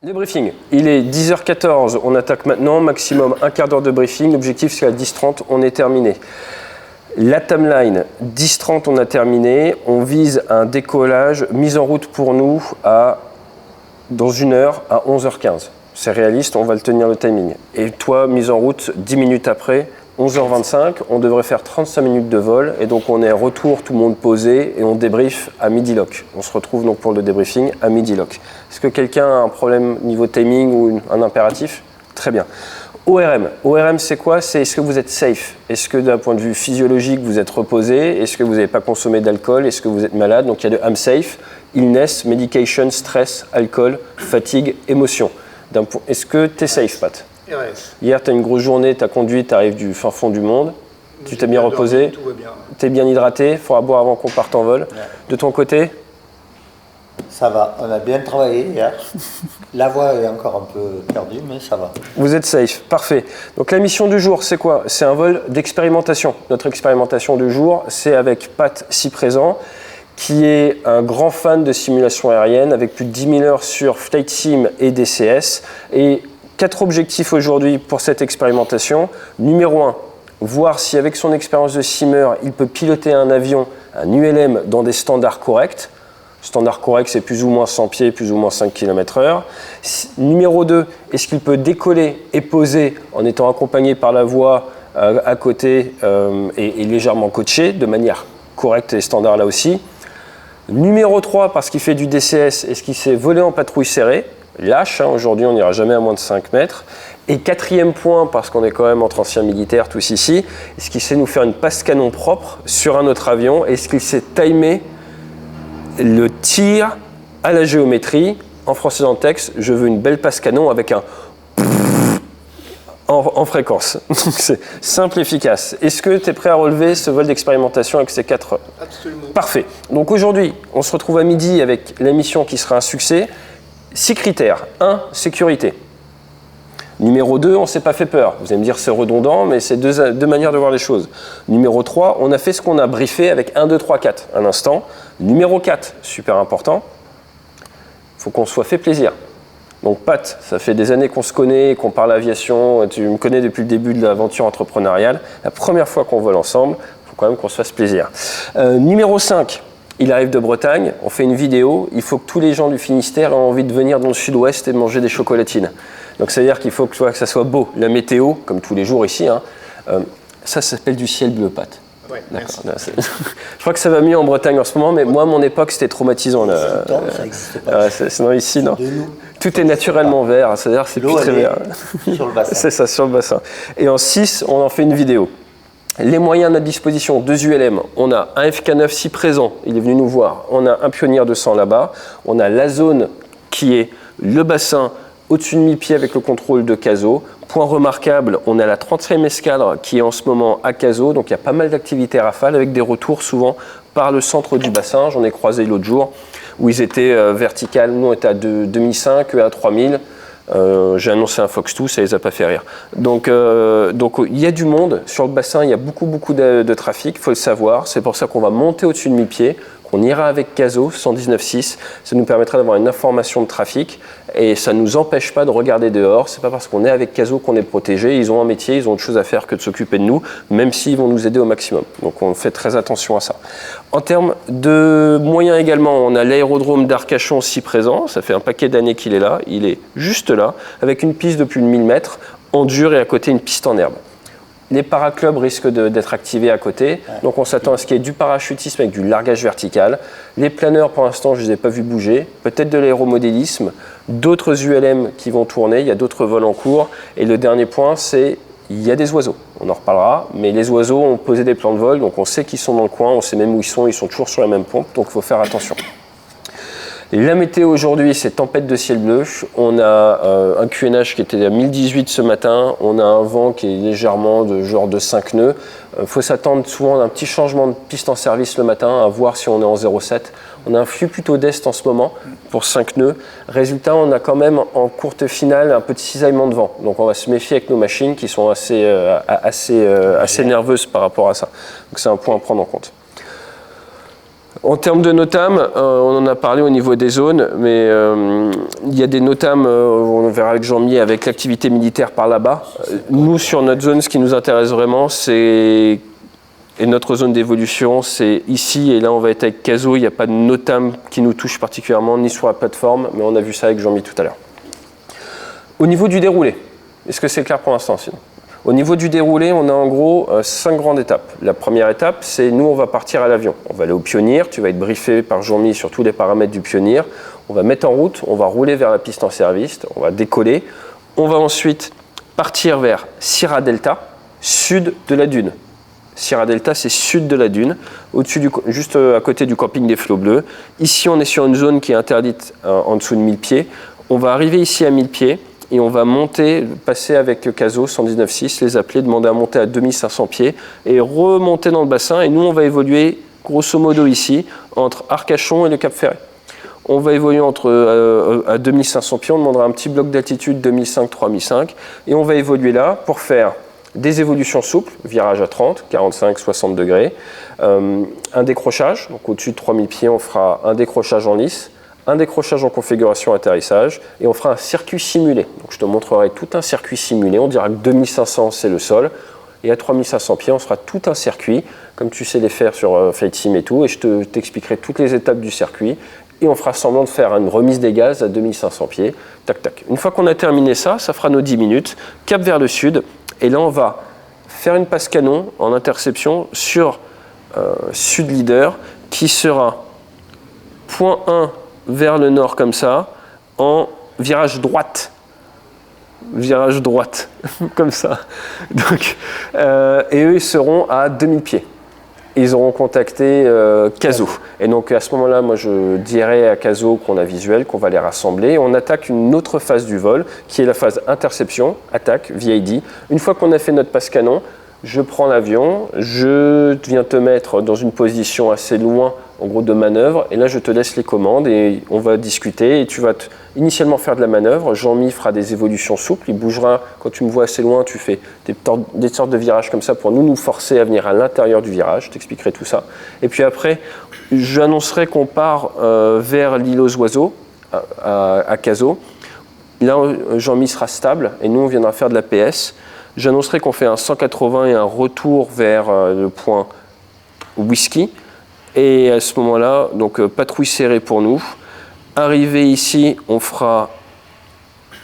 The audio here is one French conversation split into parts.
Débriefing, il est 10h14, on attaque maintenant, maximum un quart d'heure de briefing, l'objectif c'est à 10h30, on est terminé. La timeline, 10h30 on a terminé, on vise un décollage, mise en route pour nous dans une heure à 11h15. C'est réaliste, on va le tenir le timing. Et toi, mise en route 10 minutes après, 11h25, on devrait faire 35 minutes de vol et donc on est retour, tout le monde posé et on débrief à midi lock. On se retrouve donc pour le débriefing à midi lock. Est-ce que quelqu'un a un problème niveau timing ou un impératif? Très bien. ORM. ORM, c'est quoi? C'est est-ce que vous êtes safe? Est-ce que d'un point de vue physiologique, vous êtes reposé? Est-ce que vous n'avez pas consommé d'alcool? Est-ce que vous êtes malade? Donc il y a de I'm safe, illness, medication, stress, alcool, fatigue, émotion. Est-ce que tu es safe, Pat? RS. Hier, tu as une grosse journée, tu as conduit, tu arrives du fin fond du monde. Tu t'es bien reposé, tout va bien. Tu es bien hydraté, il faudra boire avant qu'on parte en vol. Ouais. De ton côté? Ça va, on a bien travaillé hier. La voix est encore un peu perdue, mais ça va. Vous êtes safe, parfait. Donc la mission du jour, c'est quoi? C'est un vol d'expérimentation. Notre expérimentation du jour, c'est avec Pat, si présent, qui est un grand fan de simulation aérienne, avec plus de 10 000 heures sur Flight Sim et DCS. Et 4 objectifs aujourd'hui pour cette expérimentation. Numéro 1, voir si avec son expérience de simmer, il peut piloter un avion, un ULM, dans des standards corrects. Standard correct, c'est plus ou moins 100 pieds, plus ou moins 5 km/h. Numéro 2, est-ce qu'il peut décoller et poser en étant accompagné par la voie à côté et légèrement coaché, de manière correcte et standard là aussi. Numéro 3, parce qu'il fait du DCS, est-ce qu'il sait voler en patrouille serrée? Lâche, aujourd'hui on n'ira jamais à moins de 5 mètres. Et 4e point, parce qu'on est quand même entre anciens militaires tous ici, est-ce qu'il sait nous faire une passe canon propre sur un autre avion? Est-ce qu'il sait timer le tir à la géométrie? En français dans le texte, je veux une belle passe canon avec un en fréquence. C'est simple et efficace. Est-ce que tu es prêt à relever ce vol d'expérimentation avec ces 4? Absolument. Parfait. Donc aujourd'hui, on se retrouve à midi avec la mission qui sera un succès. 6 critères. 1, sécurité. Numéro 2, on ne s'est pas fait peur. Vous allez me dire c'est redondant, mais c'est deux manières de voir les choses. Numéro 3, on a fait ce qu'on a briefé avec 1, 2, 3, 4 un instant. Numéro 4, super important, il faut qu'on se soit fait plaisir. Donc Pat, ça fait des années qu'on se connaît, qu'on parle aviation, tu me connais depuis le début de l'aventure entrepreneuriale. La première fois qu'on vole ensemble, il faut quand même qu'on se fasse plaisir. Numéro 5, il arrive de Bretagne, on fait une vidéo, il faut que tous les gens du Finistère aient envie de venir dans le sud-ouest et de manger des chocolatines. Donc ça veut dire qu'il faut que ça soit beau. La météo, comme tous les jours ici, ça s'appelle du ciel bleu, Pat. Ouais, d'accord. Je crois que ça va mieux en Bretagne en ce moment, mais moi, à mon époque, c'était traumatisant. Ça n'existe pas. Sinon, ici, non. Tout est naturellement vert, c'est-à-dire c'est plus très vert. Sur le bassin. C'est ça, sur le bassin. Et en 6, on en fait une vidéo. Les moyens à notre disposition, 2 ULM. On a un FK9 si présent, il est venu nous voir. On a un Pionnier 200 là-bas. On a la zone qui est le bassin au-dessus de mi-pied avec le contrôle de Caso. Point remarquable, on a la 30e escadre qui est en ce moment à Caso, donc il y a pas mal d'activités rafales avec des retours souvent par le centre du bassin. J'en ai croisé l'autre jour où ils étaient verticales. Nous on était à 2005, eux à 3000. J'ai annoncé un Fox 2, ça les a pas fait rire. Donc il y a du monde sur le bassin, il y a beaucoup de trafic, il faut le savoir. C'est pour ça qu'on va monter au-dessus de mi-pied. On ira avec Caso 119.6, ça nous permettra d'avoir une information de trafic et ça ne nous empêche pas de regarder dehors. C'est pas parce qu'on est avec Caso qu'on est protégé. Ils ont un métier, ils ont autre chose à faire que de s'occuper de nous, même s'ils vont nous aider au maximum. Donc on fait très attention à ça. En termes de moyens également, on a l'aérodrome d'Arcachon si présent. Ça fait un paquet d'années qu'il est là. Il est juste là, avec une piste de plus de 1000 mètres, en dur et à côté une piste en herbe. Les paraclubs risquent d'être activés à côté, donc on s'attend à ce qu'il y ait du parachutisme avec du largage vertical. Les planeurs, pour l'instant, je ne les ai pas vus bouger. Peut-être de l'aéromodélisme, d'autres ULM qui vont tourner, il y a d'autres vols en cours. Et le dernier point, c'est il y a des oiseaux. On en reparlera, mais les oiseaux ont posé des plans de vol, donc on sait qu'ils sont dans le coin, on sait même où ils sont toujours sur la même pompe, donc il faut faire attention. La météo aujourd'hui, c'est tempête de ciel bleu. On a un QNH qui était à 1018 ce matin. On a un vent qui est légèrement de genre de 5 nœuds. Il faut s'attendre souvent à un petit changement de piste en service le matin, à voir si on est en 0,7. On a un flux plutôt d'est en ce moment pour 5 nœuds. Résultat, on a quand même en courte finale un peu de cisaillement de vent. Donc on va se méfier avec nos machines qui sont assez nerveuses par rapport à ça. Donc c'est un point à prendre en compte. En termes de NOTAM, on en a parlé au niveau des zones, mais il y a des NOTAM, on verra avec Jean-Mi, avec l'activité militaire par là-bas. Nous, sur notre zone, ce qui nous intéresse vraiment, c'est, et notre zone d'évolution, c'est ici, et là on va être avec CASO, il n'y a pas de NOTAM qui nous touche particulièrement, ni sur la plateforme, mais on a vu ça avec Jean-Mi tout à l'heure. Au niveau du déroulé, est-ce que c'est clair pour l'instant sinon ? Au niveau du déroulé, on a en gros 5 grandes étapes. La première étape, c'est nous, on va partir à l'avion. On va aller au Pionnier, tu vas être briefé par Jean-Mi sur tous les paramètres du Pionnier. On va mettre en route, on va rouler vers la piste en service, on va décoller. On va ensuite partir vers Sierra Delta, sud de la dune. Sierra Delta, c'est sud de la dune, juste à côté du camping des Flots Bleus. Ici, on est sur une zone qui est interdite en dessous de 1000 pieds. On va arriver ici à 1000 pieds. Et on va monter, passer avec CASO 119.6, les appeler, demander à monter à 2500 pieds et remonter dans le bassin. Et nous, on va évoluer grosso modo ici, entre Arcachon et le Cap Ferret. On va évoluer à 2500 pieds, on demandera un petit bloc d'altitude 2005-3005. Et on va évoluer là pour faire des évolutions souples, virage à 30, 45, 60 degrés, un décrochage, donc au-dessus de 3000 pieds, on fera un décrochage en lice, un décrochage en configuration atterrissage et on fera un circuit simulé. Donc je te montrerai tout un circuit simulé. On dira que 2500 c'est le sol et à 3500 pieds on fera tout un circuit comme tu sais les faire sur Flight Sim et tout et je t'expliquerai toutes les étapes du circuit et on fera semblant de faire une remise des gaz à 2500 pieds. Tac tac. Une fois qu'on a terminé ça, ça fera nos 10 minutes. Cap vers le sud et là on va faire une passe canon en interception sur Sud Leader qui sera point 1 vers le nord comme ça, en virage droite, comme ça. Donc, et eux, ils seront à 2000 pieds. Ils auront contacté CASO. Et donc à ce moment-là, moi je dirais à CASO qu'on a visuel, qu'on va les rassembler. On attaque une autre phase du vol, qui est la phase interception, attaque, VID. Une fois qu'on a fait notre passe canon, je prends l'avion, je viens te mettre dans une position assez loin, en gros de manœuvre, et là je te laisse les commandes et on va discuter et tu vas initialement faire de la manœuvre. Jean-Mi fera des évolutions souples, il bougera, quand tu me vois assez loin, tu fais des sortes de virages comme ça pour nous forcer à venir à l'intérieur du virage, je t'expliquerai tout ça. Et puis après, j'annoncerai qu'on part vers l'île aux oiseaux, à CASO. Là, Jean-Mi sera stable et nous on viendra faire de la PS. J'annoncerai qu'on fait un 180 et un retour vers le point Whisky. Et à ce moment-là, donc patrouille serrée pour nous. Arrivé ici, on fera,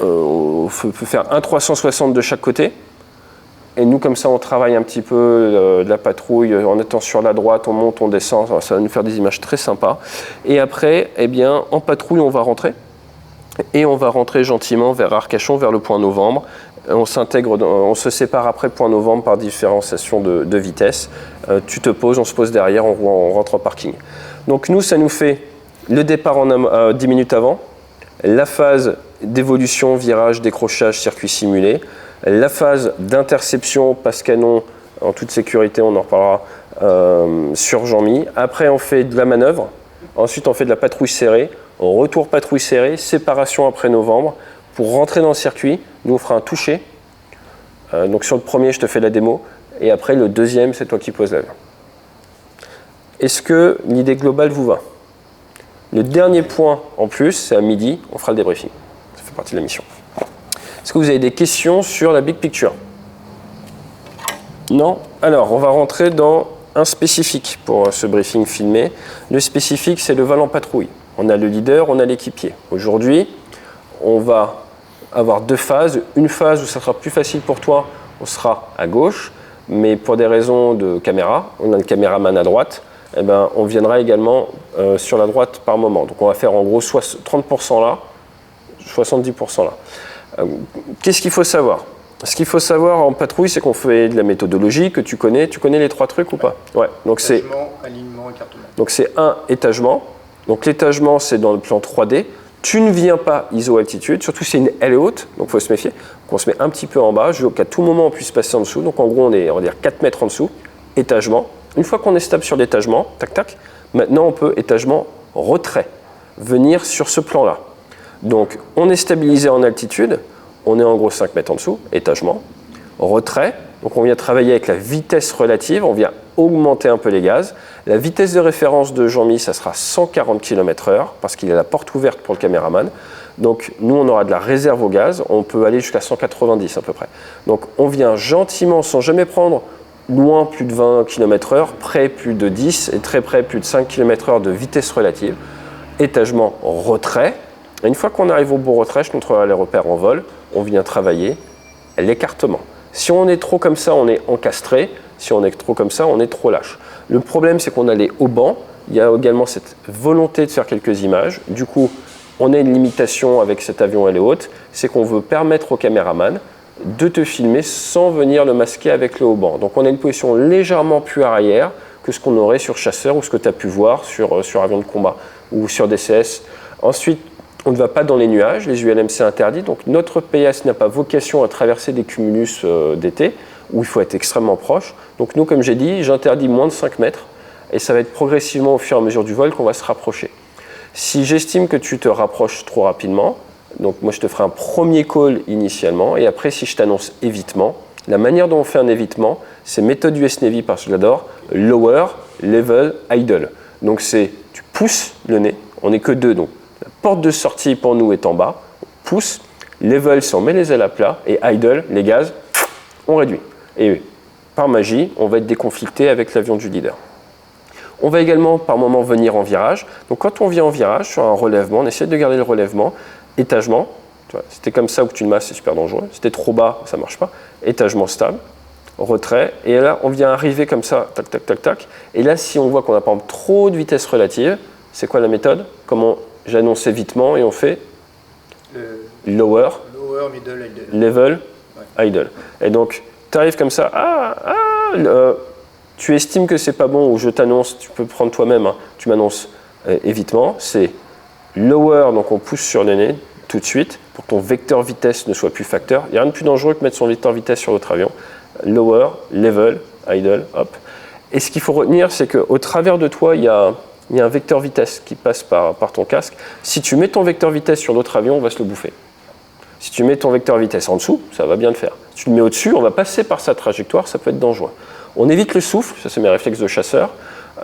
on peut faire un 360 de chaque côté. Et nous, comme ça, on travaille un petit peu de la patrouille. En étant sur la droite, on monte, on descend. Ça va nous faire des images très sympas. Et après, eh bien, en patrouille, on va rentrer. Et on va rentrer gentiment vers Arcachon, vers le point Novembre. On s'intègre, on se sépare après le point Novembre par différenciation de vitesse. Tu te poses, on se pose derrière, on rentre en parking. Donc nous, ça nous fait le départ 10 minutes avant, la phase d'évolution, virage, décrochage, circuit simulé, la phase d'interception, passe canon, en toute sécurité, on en reparlera sur Jean-Mi. Après, on fait de la manœuvre. Ensuite, on fait de la patrouille serrée. Retour patrouille serrée, séparation après Novembre. Pour rentrer dans le circuit, nous on fera un toucher. Donc sur le premier, je te fais la démo. Et après, le deuxième, c'est toi qui poses l'avion. Est-ce que l'idée globale vous va? Le dernier point en plus, c'est à midi, on fera le débriefing. Ça fait partie de la mission. Est-ce que vous avez des questions sur la big picture? Non? Alors, on va rentrer dans un spécifique pour ce briefing filmé. Le spécifique, c'est le vol en patrouille. On a le leader, on a l'équipier. Aujourd'hui, on va avoir deux phases. Une phase où ça sera plus facile pour toi, on sera à gauche, mais pour des raisons de caméra, on a le caméraman à droite, eh ben, on viendra également sur la droite par moment. Donc on va faire en gros 30% là, 70% là. Qu'est-ce qu'il faut savoir? Ce qu'il faut savoir en patrouille, c'est qu'on fait de la méthodologie que tu connais. Tu connais les trois trucs ou pas? Ouais. Donc c'est alignement, écartement. Donc c'est un étagement. Donc l'étagement, c'est dans le plan 3D. Tu ne viens pas iso-altitude, surtout si c'est une aile haute, donc il faut se méfier. Donc on se met un petit peu en bas, je veux qu'à tout moment on puisse passer en dessous. Donc en gros, on est, on va dire 4 mètres en dessous, étagement. Une fois qu'on est stable sur l'étagement, tac tac, maintenant on peut étagement retrait, venir sur ce plan-là. Donc on est stabilisé en altitude, on est en gros 5 mètres en dessous, étagement, retrait. Donc on vient travailler avec la vitesse relative, on vient augmenter un peu les gaz. La vitesse de référence de Jean-Mi, ça sera 140 km/h, parce qu'il a la porte ouverte pour le caméraman. Donc nous, on aura de la réserve au gaz, on peut aller jusqu'à 190 à peu près. Donc on vient gentiment, sans jamais prendre loin plus de 20 km/h, près plus de 10 et très près plus de 5 km/h de vitesse relative. Étagement, retrait. Et une fois qu'on arrive au bon retrait, je contrôlerai les repères en vol, on vient travailler l'écartement. Si on est trop comme ça, on est encastré. Si on est trop comme ça, on est trop lâche. Le problème, c'est qu'on a les haubans. Il y a également cette volonté de faire quelques images. Du coup, on a une limitation avec cet avion, elle est haute. C'est qu'on veut permettre au caméraman de te filmer sans venir le masquer avec le hauban. Donc on a une position légèrement plus arrière que ce qu'on aurait sur chasseur ou ce que tu as pu voir sur avion de combat ou sur DCS. Ensuite, on ne va pas dans les nuages, les ULM c'est interdit, donc notre PAS n'a pas vocation à traverser des cumulus d'été, où il faut être extrêmement proche. Donc nous, comme j'ai dit, j'interdis moins de 5 mètres, et ça va être progressivement au fur et à mesure du vol qu'on va se rapprocher. Si j'estime que tu te rapproches trop rapidement, donc moi je te ferai un premier call initialement, et après si je t'annonce évitement, la manière dont on fait un évitement, c'est méthode US Navy parce que je l'adore, lower, level, idle. Donc c'est, tu pousses le nez, on n'est que deux, donc la porte de sortie pour nous est en bas, on pousse, level c'est on met les ailes à plat, et idle, les gaz, on réduit. Et par magie, on va être déconflicté avec l'avion du leader. On va également par moment venir en virage. Donc quand on vient en virage sur un relèvement, on essaie de garder le relèvement, étagement, c'était comme ça où tu le masses, c'est super dangereux. C'était trop bas, ça ne marche pas. Étagement stable, retrait, et là on vient arriver comme ça, tac, tac, tac, tac. Et là si on voit qu'on a par exemple trop de vitesse relative, c'est quoi la méthode? Comment j'annonce évitement et on fait lower, middle, idle. level, idle. Et donc tu arrives comme ça, tu estimes que c'est pas bon ou je t'annonce, tu peux prendre toi-même, hein, tu m'annonces évitement, c'est lower, donc on pousse sur le nez tout de suite pour que ton vecteur vitesse ne soit plus facteur. Il n'y a rien de plus dangereux que mettre son vecteur vitesse sur l'autre avion. Lower, level, idle, hop. Et ce qu'il faut retenir, c'est qu'au travers de toi, il y a un vecteur vitesse qui passe par ton casque. Si tu mets ton vecteur vitesse sur l'autre avion, on va se le bouffer. Si tu mets ton vecteur vitesse en dessous, ça va bien le faire. Si tu le mets au-dessus, on va passer par sa trajectoire, ça peut être dangereux. On évite le souffle, ça c'est mes réflexes de chasseur.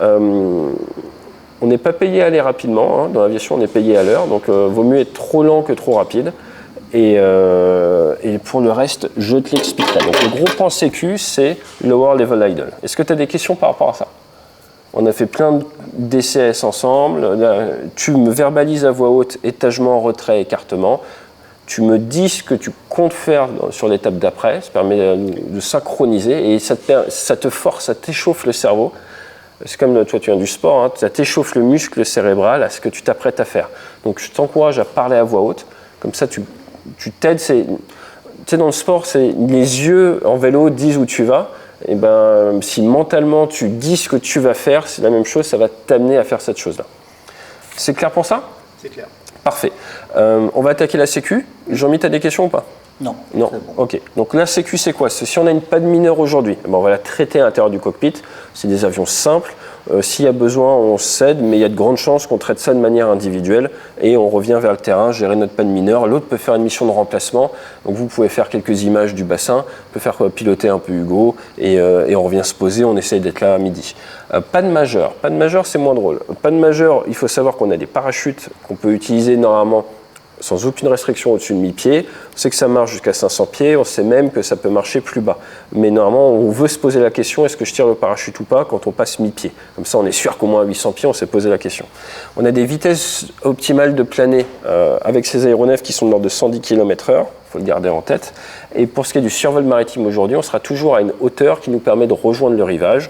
On n'est pas payé à aller rapidement, hein. Dans l'aviation on est payé à l'heure, donc vaut mieux être trop lent que trop rapide. Et pour le reste, je te l'explique là. Donc le gros point sécu, c'est lower level idle. Est-ce que tu as des questions par rapport à ça? On a fait plein de DCS ensemble. Là, tu me verbalises à voix haute, étagement, retrait, écartement. Tu me dis ce que tu comptes faire sur l'étape d'après, ça permet de synchroniser et ça te force, ça t'échauffe le cerveau. C'est comme toi tu viens du sport, hein, ça t'échauffe le muscle cérébral à ce que tu t'apprêtes à faire. Donc je t'encourage à parler à voix haute, comme ça tu t'aides. Tu sais, dans le sport, c'est les yeux en vélo disent où tu vas. Et ben, si mentalement tu dis ce que tu vas faire, c'est la même chose, ça va t'amener à faire cette chose-là. C'est clair pour ça? C'est clair. Parfait. On va attaquer la sécu. Jean-Mi, tu as des questions ou pas? Non. Non. Bon. Ok. Donc la sécu, c'est quoi? Si on a une panne mineure aujourd'hui, on va la traiter à l'intérieur du cockpit. C'est des avions simples. S'il y a besoin, on cède, mais il y a de grandes chances qu'on traite ça de manière individuelle et on revient vers le terrain, gérer notre panne mineure. L'autre peut faire une mission de remplacement. Donc vous pouvez faire quelques images du bassin, peut faire piloter un peu Hugo et on revient se poser. On essaye d'être là à midi. Panne majeure. Panne majeure, c'est moins drôle. Panne majeure, il faut savoir qu'on a des parachutes qu'on peut utiliser normalement sans aucune restriction au-dessus de 1000 pieds. On sait que ça marche jusqu'à 500 pieds, on sait même que ça peut marcher plus bas. Mais normalement, on veut se poser la question, est-ce que je tire le parachute ou pas quand on passe 1000 pieds? Comme ça, on est sûr qu'au moins à 800 pieds, on s'est posé la question. On a des vitesses optimales de planer avec ces aéronefs qui sont de l'ordre de 110 km/h, il faut le garder en tête. Et pour ce qui est du survol maritime aujourd'hui, on sera toujours à une hauteur qui nous permet de rejoindre le rivage.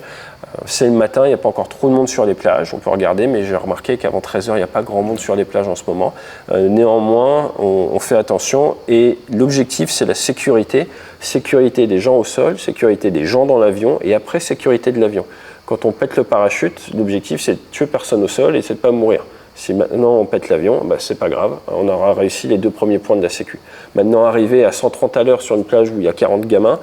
C'est le matin, il n'y a pas encore trop de monde sur les plages, on peut regarder, mais j'ai remarqué qu'avant 13h, il n'y a pas grand monde sur les plages en ce moment. Néanmoins, on fait attention et l'objectif, c'est la sécurité. Sécurité des gens au sol, sécurité des gens dans l'avion et après, sécurité de l'avion. Quand on pète le parachute, l'objectif, c'est de tuer personne au sol et c'est de ne pas mourir. Si maintenant on pète l'avion, c'est pas grave, on aura réussi les 2 premiers points de la sécu. Maintenant, arriver à 130 à l'heure sur une plage où il y a 40 gamins,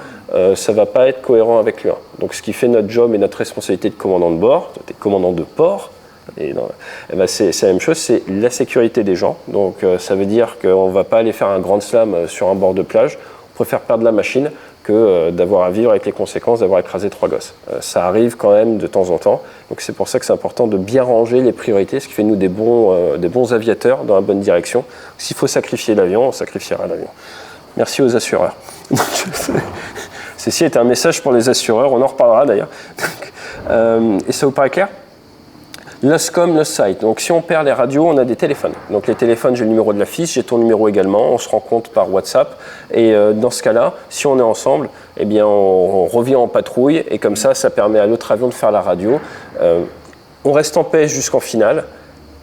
ça va pas être cohérent avec l'U1. Donc ce qui fait notre job et notre responsabilité de commandant de bord, de commandant de port, c'est la même chose, c'est la sécurité des gens. Donc ça veut dire qu'on va pas aller faire un grand slam sur un bord de plage, on préfère perdre la machine que d'avoir à vivre avec les conséquences d'avoir écrasé 3 gosses. Ça arrive quand même de temps en temps, donc c'est pour ça que c'est important de bien ranger les priorités, ce qui fait de nous des bons aviateurs dans la bonne direction. S'il faut sacrifier l'avion, on sacrifiera l'avion. Merci aux assureurs. Ceci est un message pour les assureurs, on en reparlera d'ailleurs. Et ça vous paraît clair ? Lost com, lost sight. Donc si on perd les radios, on a des téléphones. Donc les téléphones, j'ai le numéro de la fiche, j'ai ton numéro également, on se rencontre par WhatsApp. Et dans ce cas-là, si on est ensemble, eh bien on revient en patrouille et comme ça permet à l'autre avion de faire la radio. On reste en paix jusqu'en finale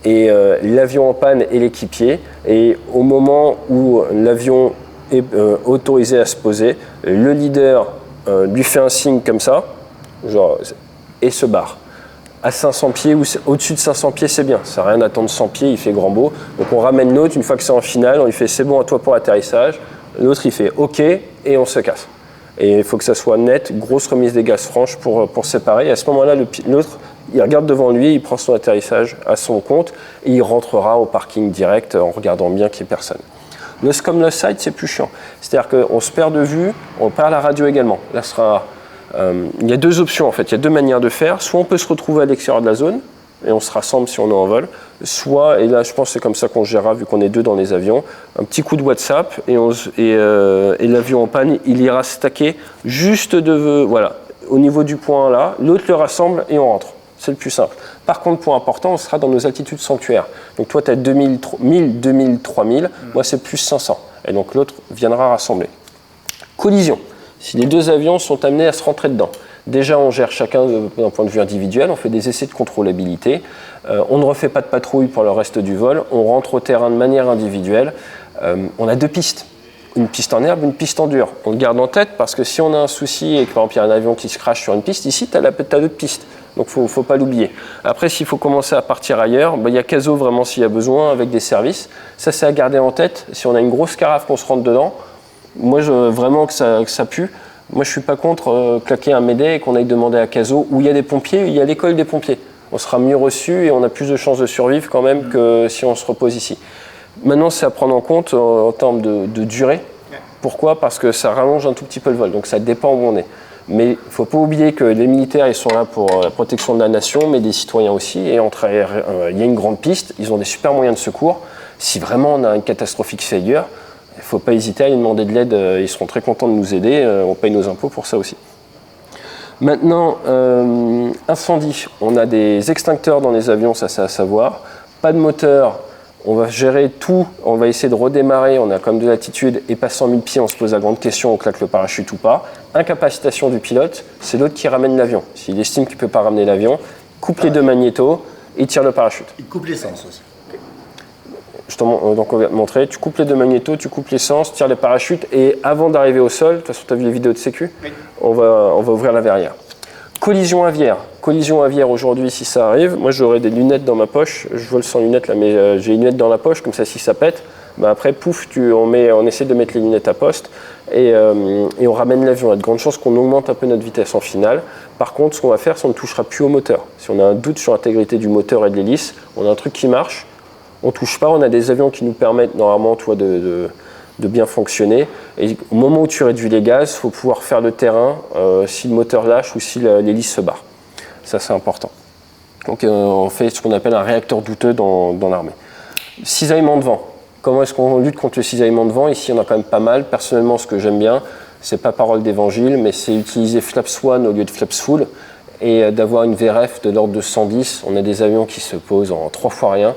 et l'avion en panne et l'équipier. Et au moment où l'avion est autorisé à se poser, le leader lui fait un signe comme ça, genre, et se barre. À 500 pieds ou au-dessus de 500 pieds, c'est bien. Ça sert à rien d'attendre 100 pieds, il fait grand beau. Donc on ramène l'autre, une fois que c'est en finale, on lui fait c'est bon à toi pour l'atterrissage. L'autre il fait OK et on se casse. Et il faut que ça soit net, grosse remise des gaz franches pour séparer. Et à ce moment-là, l'autre, il regarde devant lui, il prend son atterrissage à son compte et il rentrera au parking direct en regardant bien qu'il n'y ait personne. Le SCOM Lost Sight, c'est plus chiant. C'est-à-dire qu'on se perd de vue, on perd la radio également. Là, il y a 2 options en fait, il y a 2 manières de faire. Soit on peut se retrouver à l'extérieur de la zone et on se rassemble si on est en vol. Soit, et là je pense que c'est comme ça qu'on gérera vu qu'on est 2 dans les avions, un petit coup de WhatsApp et l'avion en panne, il ira stacker juste voilà, au niveau du point là, l'autre le rassemble et on rentre. C'est le plus simple. Par contre, point important, on sera dans nos altitudes sanctuaires. Donc toi tu as 1000, 2000, 3000, moi c'est plus 500. Et donc l'autre viendra rassembler. Collision. Si les 2 avions sont amenés à se rentrer dedans, déjà on gère chacun d'un point de vue individuel, on fait des essais de contrôlabilité, on ne refait pas de patrouille pour le reste du vol, on rentre au terrain de manière individuelle. On a 2 pistes, une piste en herbe, une piste en dur. On le garde en tête parce que si on a un souci et que par exemple il y a un avion qui se crache sur une piste, ici tu as d'autres pistes. Donc il ne faut pas l'oublier. Après, s'il faut commencer à partir ailleurs, il y a CASO vraiment s'il y a besoin avec des services. Ça, c'est à garder en tête. Si on a une grosse carafe qu'on se rentre dedans, moi, vraiment que ça pue. Moi, je ne suis pas contre claquer un Mayday et qu'on aille demander à CASO où il y a des pompiers, il y a l'école des pompiers. On sera mieux reçu et on a plus de chances de survivre quand même que si on se repose ici. Maintenant, c'est à prendre en compte en termes de durée. Pourquoi ? Parce que ça rallonge un tout petit peu le vol, donc ça dépend où on est. Mais il ne faut pas oublier que les militaires, ils sont là pour la protection de la nation, mais des citoyens aussi. Et il y a une grande piste, ils ont des super moyens de secours. Si vraiment on a une catastrophique failure, il ne faut pas hésiter à lui demander de l'aide, ils seront très contents de nous aider, on paye nos impôts pour ça aussi. Maintenant, incendie, on a des extincteurs dans les avions, ça c'est à savoir. Pas de moteur, on va gérer tout, on va essayer de redémarrer, on a quand même de l'altitude et passant 1000 pieds, on se pose la grande question, on claque le parachute ou pas. Incapacitation du pilote, c'est l'autre qui ramène l'avion. S'il estime qu'il ne peut pas ramener l'avion, coupe les 2 magnétos et tire le parachute. Il coupe l'essence aussi. Donc on va te montrer, tu coupes les 2 magnétos, tu coupes l'essence, tires les parachutes et avant d'arriver au sol, de toute façon tu as vu les vidéos de sécu, oui. on va ouvrir la verrière. Collision aviaire. Collision aviaire aujourd'hui si ça arrive, moi j'aurai des lunettes dans ma poche, je vole sans lunettes là mais j'ai une lunette dans la poche, comme ça si ça pète, après pouf, on essaie de mettre les lunettes à poste et on ramène l'avion. Il y a de grandes chances qu'on augmente un peu notre vitesse en finale. Par contre ce qu'on va faire, c'est qu'on ne touchera plus au moteur. Si on a un doute sur l'intégrité du moteur et de l'hélice, on a un truc qui marche, on ne touche pas, on a des avions qui nous permettent normalement de bien fonctionner. Et au moment où tu réduis les gaz, il faut pouvoir faire le terrain si le moteur lâche ou si l'hélice se barre. Ça, c'est important. Donc on fait ce qu'on appelle un réacteur douteux dans l'armée. Cisaillement de vent. Comment est-ce qu'on lutte contre le cisaillement de vent ? Ici, il y en a quand même pas mal. Personnellement, ce que j'aime bien, c'est pas parole d'évangile, mais c'est utiliser flaps one au lieu de flaps full et d'avoir une VRF de l'ordre de 110. On a des avions qui se posent en 3 fois rien.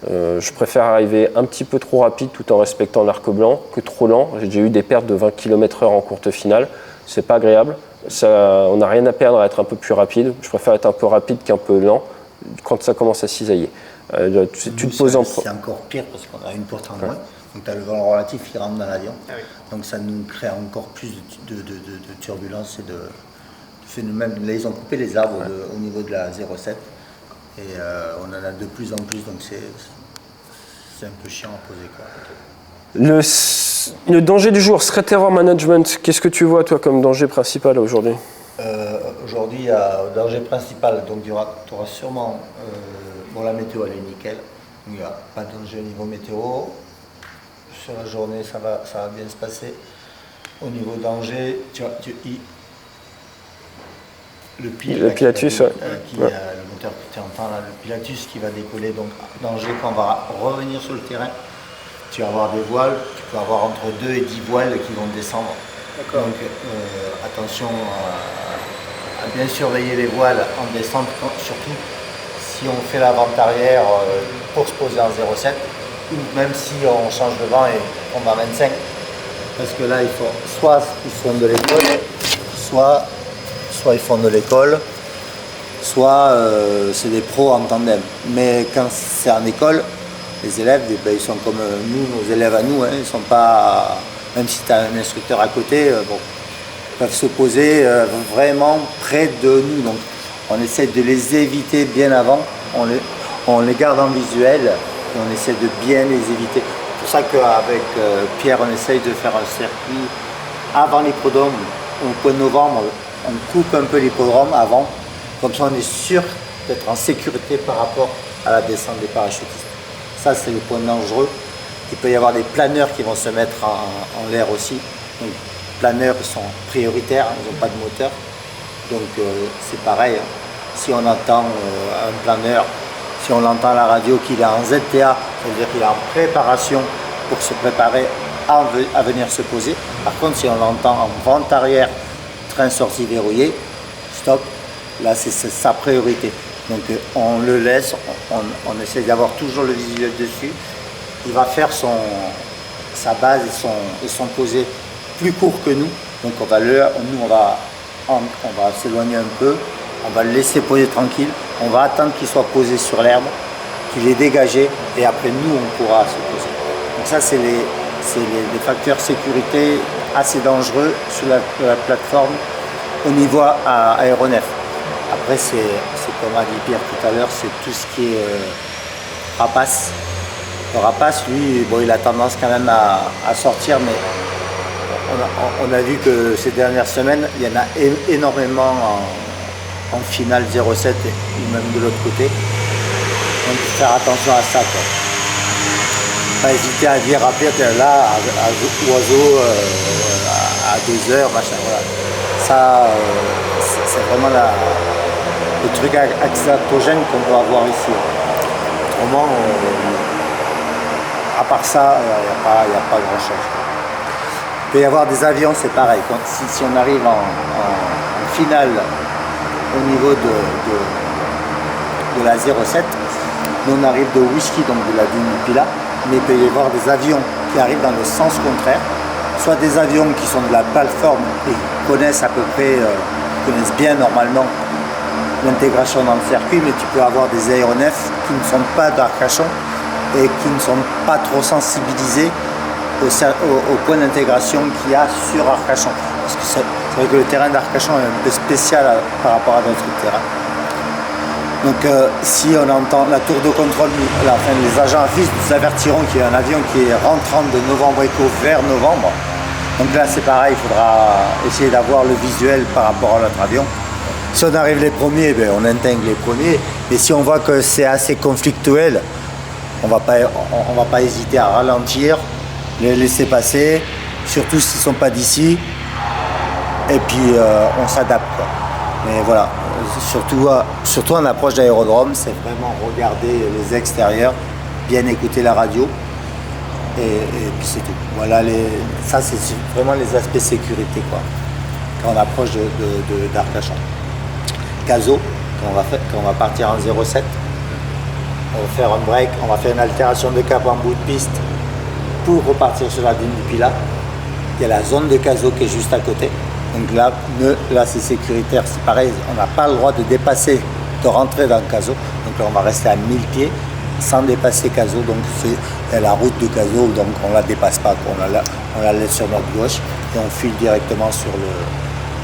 Je préfère arriver un petit peu trop rapide tout en respectant l'arc blanc que trop lent. J'ai déjà eu des pertes de 20 km/h en courte finale. C'est pas agréable. On n'a rien à perdre à être un peu plus rapide. Je préfère être un peu rapide qu'un peu lent quand ça commence à cisailler. Tu te poses en... C'est encore pire parce qu'on a une porte en moins. Donc tu as le vent relatif qui rentre dans l'avion. Ah oui. Donc ça nous crée encore plus de turbulences et de phénomènes. Là, ils ont coupé les arbres au niveau de la 07. Et on en a de plus en plus, donc c'est un peu chiant à poser, quoi. Le danger du jour, threat error management, qu'est-ce que tu vois toi comme danger principal aujourd'hui ? Aujourd'hui, il y a le danger principal, donc tu auras sûrement, la météo elle est nickel, il n'y a pas de danger au niveau météo. Sur la journée, ça va bien se passer. au niveau danger, le Pilatus, le moteur que tu entends là, le Pilatus qui va décoller, donc danger quand on va revenir sur le terrain. Tu vas avoir des voiles, tu peux avoir entre 2 et 10 voiles qui vont descendre. Donc attention à bien surveiller les voiles en descente, surtout si on fait la vente arrière pour se poser en 0,7 ou même si on change de vent et on va à 25. Parce que là, soit ils font de l'école, soit ils font de l'école, soit c'est des pros en tandem. Mais quand c'est en école, les élèves, ils sont comme nous, nos élèves à nous, hein, ils sont pas, même si tu as un instructeur à côté, ils peuvent se poser vraiment près de nous. Donc on essaie de les éviter bien avant, on les garde en visuel et on essaie de bien les éviter. C'est pour ça qu'avec Pierre, on essaye de faire un circuit avant l'hippodrome. Au mois de novembre, on coupe un peu l'hippodrome avant, comme ça on est sûr d'être en sécurité par rapport à la descente des parachutistes. Ça, c'est le point dangereux. Il peut y avoir des planeurs qui vont se mettre en l'air aussi. Donc, les planeurs sont prioritaires, ils n'ont pas de moteur. Donc, c'est pareil. Si on entend un planeur, si on entend à la radio qu'il est en ZTA, ça veut dire qu'il est en préparation pour se préparer à venir se poser. Par contre, si on l'entend en vente arrière, train sorti verrouillé, stop, là, c'est sa priorité. Donc on le laisse, on essaie d'avoir toujours le visuel dessus. Il va faire sa base et son posé plus court que nous. Donc on va s'éloigner un peu, on va le laisser poser tranquille. On va attendre qu'il soit posé sur l'herbe, qu'il est dégagé et après nous on pourra se poser. Donc ça c'est les facteurs sécurité assez dangereux sur la plateforme au niveau aéronef. Après, c'est comme a dit Pierre tout à l'heure, c'est tout ce qui est rapace. Le rapace, lui, il a tendance quand même à sortir, mais on a vu que ces dernières semaines, il y en a énormément en finale 0,7 ou même de l'autre côté. Donc, il faut faire attention à ça, quoi. Pas hésiter à dire à Pierre, là, à oiseau, à 2 heures, machin, voilà. Ça, c'est vraiment le truc accidentogène qu'on peut avoir ici. Autrement, à part ça, il n'y a pas grand chose. Il peut y avoir des avions, c'est pareil. Si on arrive en finale au niveau de la 07, nous on arrive de Whisky, donc de la dune du Pilat, mais il peut y avoir des avions qui arrivent dans le sens contraire, soit des avions qui sont de la plateforme et qui connaissent à peu près, connaissent bien normalement l'intégration dans le circuit, mais tu peux avoir des aéronefs qui ne sont pas d'Arcachon et qui ne sont pas trop sensibilisés au point d'intégration qu'il y a sur Arcachon. Parce que c'est vrai que le terrain d'Arcachon est un peu spécial par rapport à d'autres terrains. Donc si on entend la tour de contrôle, les agents affiches nous avertiront qu'il y a un avion qui est rentrant de Novembre Echo vers novembre. Donc là c'est pareil, il faudra essayer d'avoir le visuel par rapport à notre avion. Si on arrive les premiers, on intègre les premiers. Et si on voit que c'est assez conflictuel, on va pas hésiter à ralentir, les laisser passer, surtout s'ils ne sont pas d'ici. Et puis on s'adapte, quoi. Mais voilà, surtout en approche d'aérodrome, c'est vraiment regarder les extérieurs, bien écouter la radio. Et puis c'est tout. Voilà, ça c'est vraiment les aspects sécurité, quoi, quand on approche d'Arcachon. Cazaux, quand on va partir en 0,7, on va faire un break, on va faire une altération de cap en bout de piste pour repartir sur la dune du Pilat. Il y a la zone de Cazaux qui est juste à côté. Donc là c'est sécuritaire, c'est pareil, on n'a pas le droit de dépasser, de rentrer dans Cazaux. Donc là on va rester à 1000 pieds sans dépasser Cazaux. Donc c'est la route de Cazaux, donc on ne la dépasse pas, on la laisse sur notre gauche et on file directement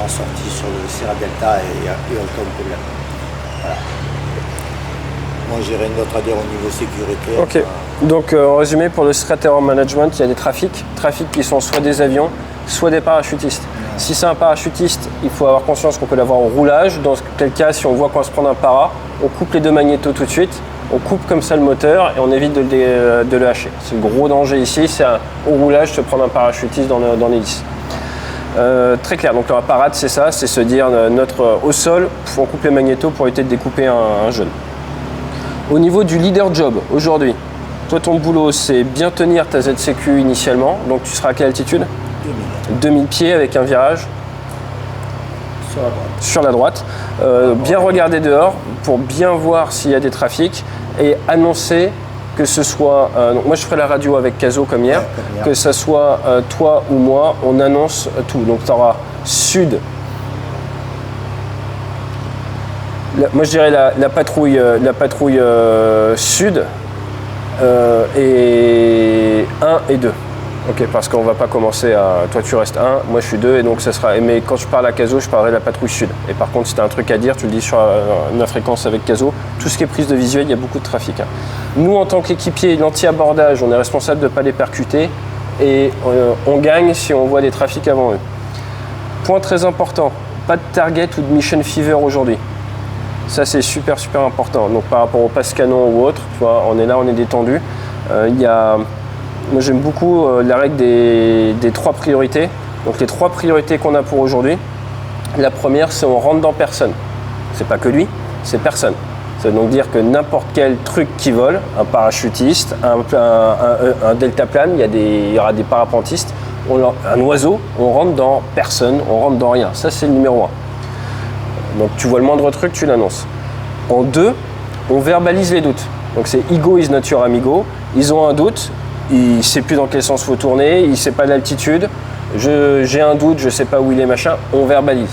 en sortie sur le Sierra Delta et il n'y a aucun problème. Voilà. Moi j'ai rien d'autre à dire au niveau sécurité. Ok, donc en résumé, pour le Straight Air Management, il y a des trafics qui sont soit des avions, soit des parachutistes. Ouais. Si c'est un parachutiste, il faut avoir conscience qu'on peut l'avoir au roulage. Dans quel cas, si on voit qu'on va se prendre un para, on coupe les deux magnétos tout de suite, on coupe comme ça le moteur et on évite de le hacher. C'est le gros danger ici, c'est au roulage de prendre un parachutiste dans l'hélice. Très clair. Donc la parade, c'est ça, c'est se dire au sol, on coupe les magnétos pour éviter de découper un jeune. Au niveau du leader job, aujourd'hui, toi ton boulot c'est bien tenir ta ZCQ initialement, donc tu seras à quelle altitude? 2000 pieds avec un virage sur la droite. Bien regarder dehors pour bien voir s'il y a des trafics et annoncer que ce soit, donc moi je ferai la radio avec Caso comme hier, que ce soit toi ou moi, on annonce tout. Donc tu auras sud, moi je dirais la patrouille sud et 1 et 2. Ok, parce qu'on va pas commencer à. Toi tu restes 1, moi je suis 2 et donc ça sera. Mais quand je parle à Caso, je parlerai de la patrouille sud. Et par contre, si tu as un truc à dire, tu le dis sur la fréquence avec Caso. Tout ce qui est prise de visuel, il y a beaucoup de trafic. Hein. Nous, en tant qu'équipier l'anti-abordage, on est responsable de ne pas les percuter et on gagne si on voit des trafics avant eux. Point très important, pas de target ou de mission fever aujourd'hui. Ça c'est super important. Donc par rapport au passe canon ou autre, tu vois, on est là, on est détendu. Moi j'aime beaucoup la règle des 3 priorités. Donc les 3 priorités qu'on a pour aujourd'hui. La première, c'est on rentre dans personne. C'est pas que lui, c'est personne. Ça veut donc dire que n'importe quel truc qui vole, un parachutiste, un deltaplane, il y aura des parapentistes, un oiseau, on rentre dans personne, on rentre dans rien. Ça c'est le numéro 1. Donc tu vois le moindre truc, tu l'annonces. En 2, on verbalise les doutes. Donc c'est ego is not your amigo. Ils ont un doute, il ne sait plus dans quel sens il faut tourner, il ne sait pas l'altitude. J'ai un doute, je ne sais pas où il est, machin. On verbalise.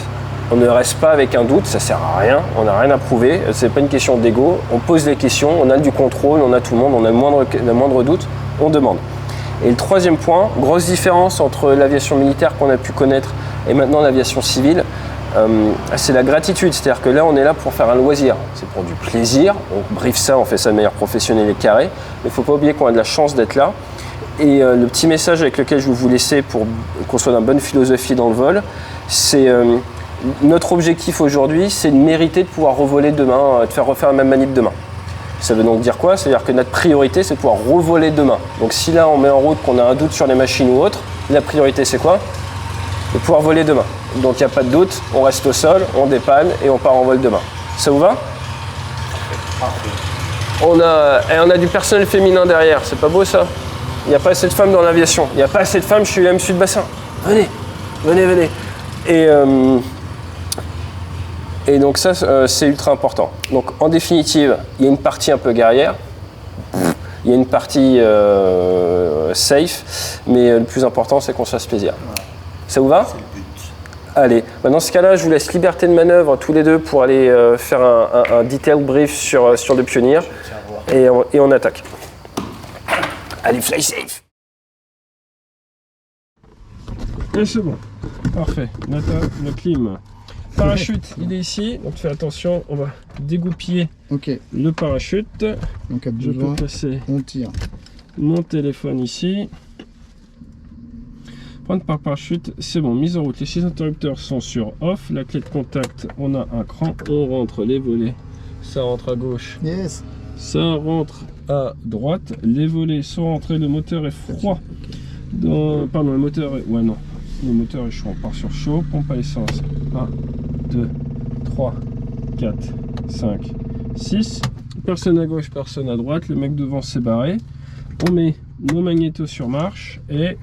On ne reste pas avec un doute, ça ne sert à rien, on n'a rien à prouver. Ce n'est pas une question d'ego. On pose les questions, on a du contrôle, on a tout le monde, on a le moindre doute, on demande. Et le 3e point, grosse différence entre l'aviation militaire qu'on a pu connaître et maintenant l'aviation civile. C'est la gratitude, c'est-à-dire que là on est là pour faire un loisir, c'est pour du plaisir, on briefe ça, on fait ça de manière professionnelle et carrée, mais il ne faut pas oublier qu'on a de la chance d'être là. Et le petit message avec lequel je vais vous laisser pour qu'on soit dans une bonne philosophie dans le vol, c'est notre objectif aujourd'hui, c'est de mériter de pouvoir revoler demain, de faire refaire la même manip demain. Ça veut donc dire quoi? C'est-à-dire que notre priorité c'est de pouvoir revoler demain. Donc si là on met en route, qu'on a un doute sur les machines ou autre, la priorité c'est quoi? De pouvoir voler demain. Donc il n'y a pas de doute, on reste au sol, on dépanne et on part en vol demain. Ça vous va? On a du personnel féminin derrière, c'est pas beau ça? Il n'y a pas assez de femmes dans l'aviation, il n'y a pas assez de femmes chez UM Sud Bassin. Venez. Et donc ça c'est ultra important. Donc en définitive, il y a une partie un peu guerrière, il y a une partie safe, mais le plus important c'est qu'on se fasse plaisir. Ça vous va? C'est le but. Allez, dans ce cas-là, je vous laisse liberté de manœuvre tous les deux pour aller faire un detail brief sur le Pioneer et on attaque. Allez, fly safe! Et c'est bon, parfait, notre clim. Parachute, il est ici, donc fais attention, on va dégoupiller le parachute. Donc à je peux placer on tire. Mon téléphone ici. Prendre par parachute, c'est bon, mise en route. Les 6 interrupteurs sont sur off. La clé de contact, on a un cran. On rentre les volets. Ça rentre à gauche. Yes. Ça rentre à droite. Les volets sont rentrés. Le moteur est froid. Pardon, le moteur est... Ouais, non. Le moteur est chaud. On part sur chaud. Pompe à essence. 1, 2, 3, 4, 5, 6. Personne à gauche, personne à droite. Le mec devant s'est barré. On met nos magnétos sur marche et...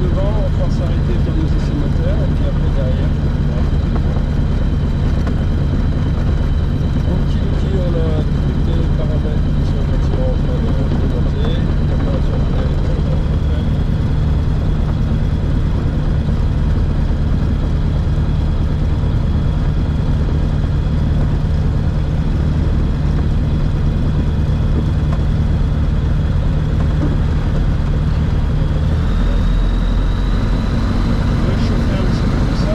devant, on va pouvoir s'arrêter et faire nos essais moteurs, et puis après derrière. Donc on a tous les paramètres qui sont effectivement en train de monter, température de l'air, chauffer un petit peu tout ça.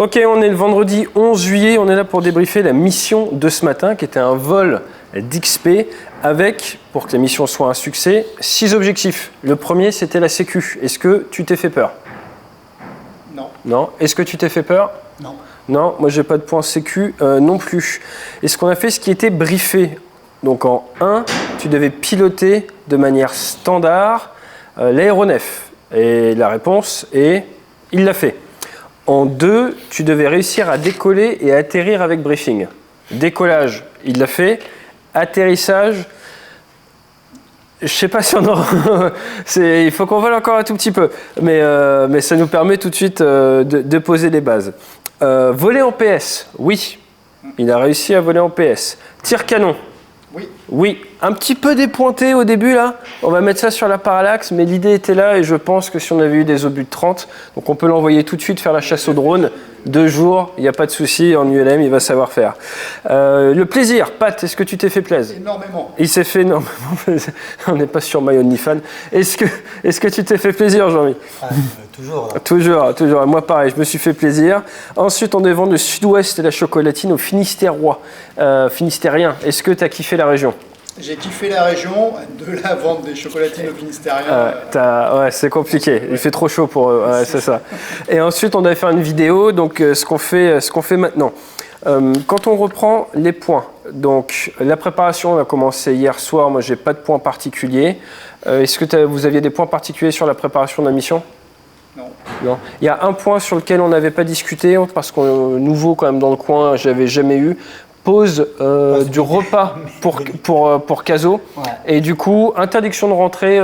Ok, on est le vendredi 11 juillet, on est là pour débriefer la mission de ce matin qui était un vol d'XP avec, pour que la mission soit un succès, 6 objectifs. Le premier, c'était la sécu. Est-ce que tu t'es fait peur? Non. Non. Est-ce que tu t'es fait peur? Non. Non, moi j'ai pas de point sécu non plus. Est-ce qu'on a fait ce qui était briefé? Donc en 1, tu devais piloter de manière standard l'aéronef. Et la réponse est, il l'a fait. En 2, tu devais réussir à décoller et à atterrir avec briefing. Décollage, il l'a fait. Atterrissage, je sais pas si on aura... il faut qu'on vole encore un tout petit peu. Mais ça nous permet tout de suite de poser les bases. Voler en PS, oui. Il a réussi à voler en PS. Tir canon. Oui. Oui, un petit peu dépointé au début là, on va mettre ça sur la parallaxe, mais l'idée était là et je pense que si on avait eu des obus de 30, donc on peut l'envoyer tout de suite faire la chasse au drone, 2 jours, il n'y a pas de souci, en ULM il va savoir faire. Le plaisir, Pat, est-ce que tu t'es fait plaisir? Énormément. Il s'est fait énormément plaisir, on n'est pas sur My OnlyFans. Est-ce que tu t'es fait plaisir, Jean-Mi? Toujours. Toujours, moi pareil, je me suis fait plaisir. Ensuite on devant le sud-ouest et la chocolatine au Finistère-Roi, Finistérien, est-ce que tu as kiffé la région? J'ai kiffé la région, de la vente des chocolatines aux Finistériens. Ouais, c'est compliqué. Il fait trop chaud pour eux. Ouais, c'est ça. Et ensuite, on devait faire une vidéo. Donc, ce qu'on fait maintenant. Quand on reprend les points, donc la préparation, on a commencé hier soir. Moi, j'ai pas de points particuliers. Est-ce que vous aviez des points particuliers sur la préparation de la mission? Non. Il y a un point sur lequel on n'avait pas discuté parce qu'on est nouveau quand même dans le coin. J'avais jamais eu. Pause du repas pour Caso. Ouais. Et du coup, interdiction de rentrer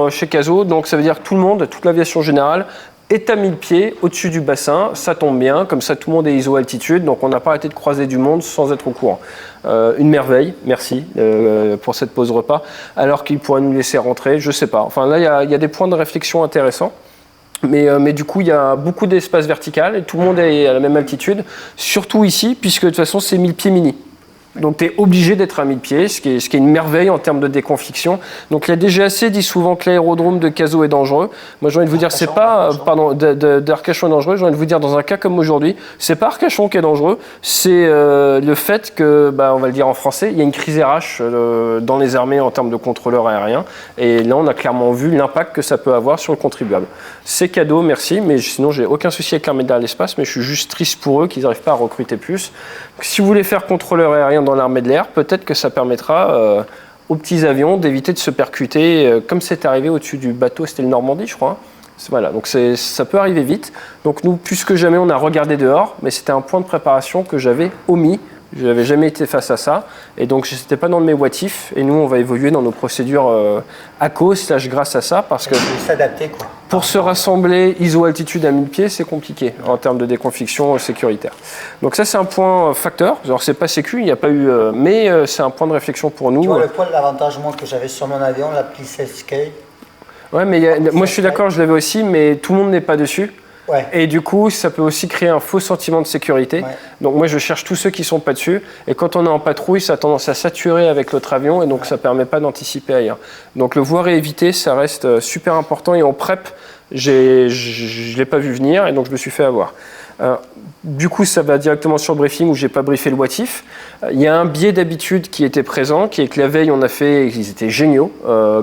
chez Caso. Donc, ça veut dire que tout le monde, toute l'aviation générale, est à 1000 pieds au-dessus du bassin. Ça tombe bien. Comme ça, tout le monde est ISO altitude. Donc, on n'a pas arrêté de croiser du monde sans être au courant. Une merveille. Merci pour cette pause repas. Alors qu'il pourrait nous laisser rentrer, je ne sais pas. Enfin, là, il y a des points de réflexion intéressants. Mais du coup, il y a beaucoup d'espace vertical et tout le monde est à la même altitude, surtout ici, puisque de toute façon, c'est 1000 pieds mini. Donc, tu es obligé d'être à 1000 pieds, ce qui est une merveille en termes de déconfliction. Donc, la DGAC dit souvent que l'aérodrome de Caso est dangereux. Moi, j'ai envie de vous dire, c'est pas... Pardon, d'Arcachon est dangereux. J'ai envie de vous dire, dans un cas comme aujourd'hui, c'est pas Arcachon qui est dangereux, c'est le fait que, on va le dire en français, il y a une crise RH dans les armées en termes de contrôleurs aériens. Et là, on a clairement vu l'impact que ça peut avoir sur le contribuable. C'est cadeau, merci, mais sinon, j'ai aucun souci avec l'armée de l'espace, mais je suis juste triste pour eux qu'ils n'arrivent pas à recruter plus. Si vous voulez faire contrôleur aérien dans l'armée de l'air, peut-être que ça permettra aux petits avions d'éviter de se percuter, comme c'est arrivé au-dessus du bateau, c'était le Normandie, je crois. Voilà, donc ça peut arriver vite. Donc nous, plus que jamais, on a regardé dehors, mais c'était un point de préparation que j'avais omis. Je n'avais jamais été face à ça, et donc je n'étais pas dans mes what-if, et nous, on va évoluer dans nos procédures à cause, grâce à ça, parce que s'adapter, quoi. Pour se rassembler ISO altitude à 1000 pieds, c'est compliqué en termes de déconfliction sécuritaire. Donc ça, c'est un point facteur. Alors, c'est pas sécu, il n'y a pas eu... mais c'est un point de réflexion pour nous. Tu vois, le point de l'avantage, moi, que j'avais sur mon avion, l'appli SafeSky. Ouais, mais moi, je suis d'accord, je l'avais aussi, mais tout le monde n'est pas dessus. Ouais. Et du coup, ça peut aussi créer un faux sentiment de sécurité. Ouais. Donc moi, je cherche tous ceux qui ne sont pas dessus. Et quand on est en patrouille, ça a tendance à saturer avec l'autre avion. Et donc, ça ne permet pas d'anticiper ailleurs. Donc, le voir et éviter, ça reste super important. Et en prep, je ne l'ai pas vu venir. Et donc, je me suis fait avoir. Du coup, ça va directement sur le briefing où je n'ai pas briefé le what-if. Il y a un biais d'habitude qui était présent, qui est que la veille, on a fait, ils étaient géniaux.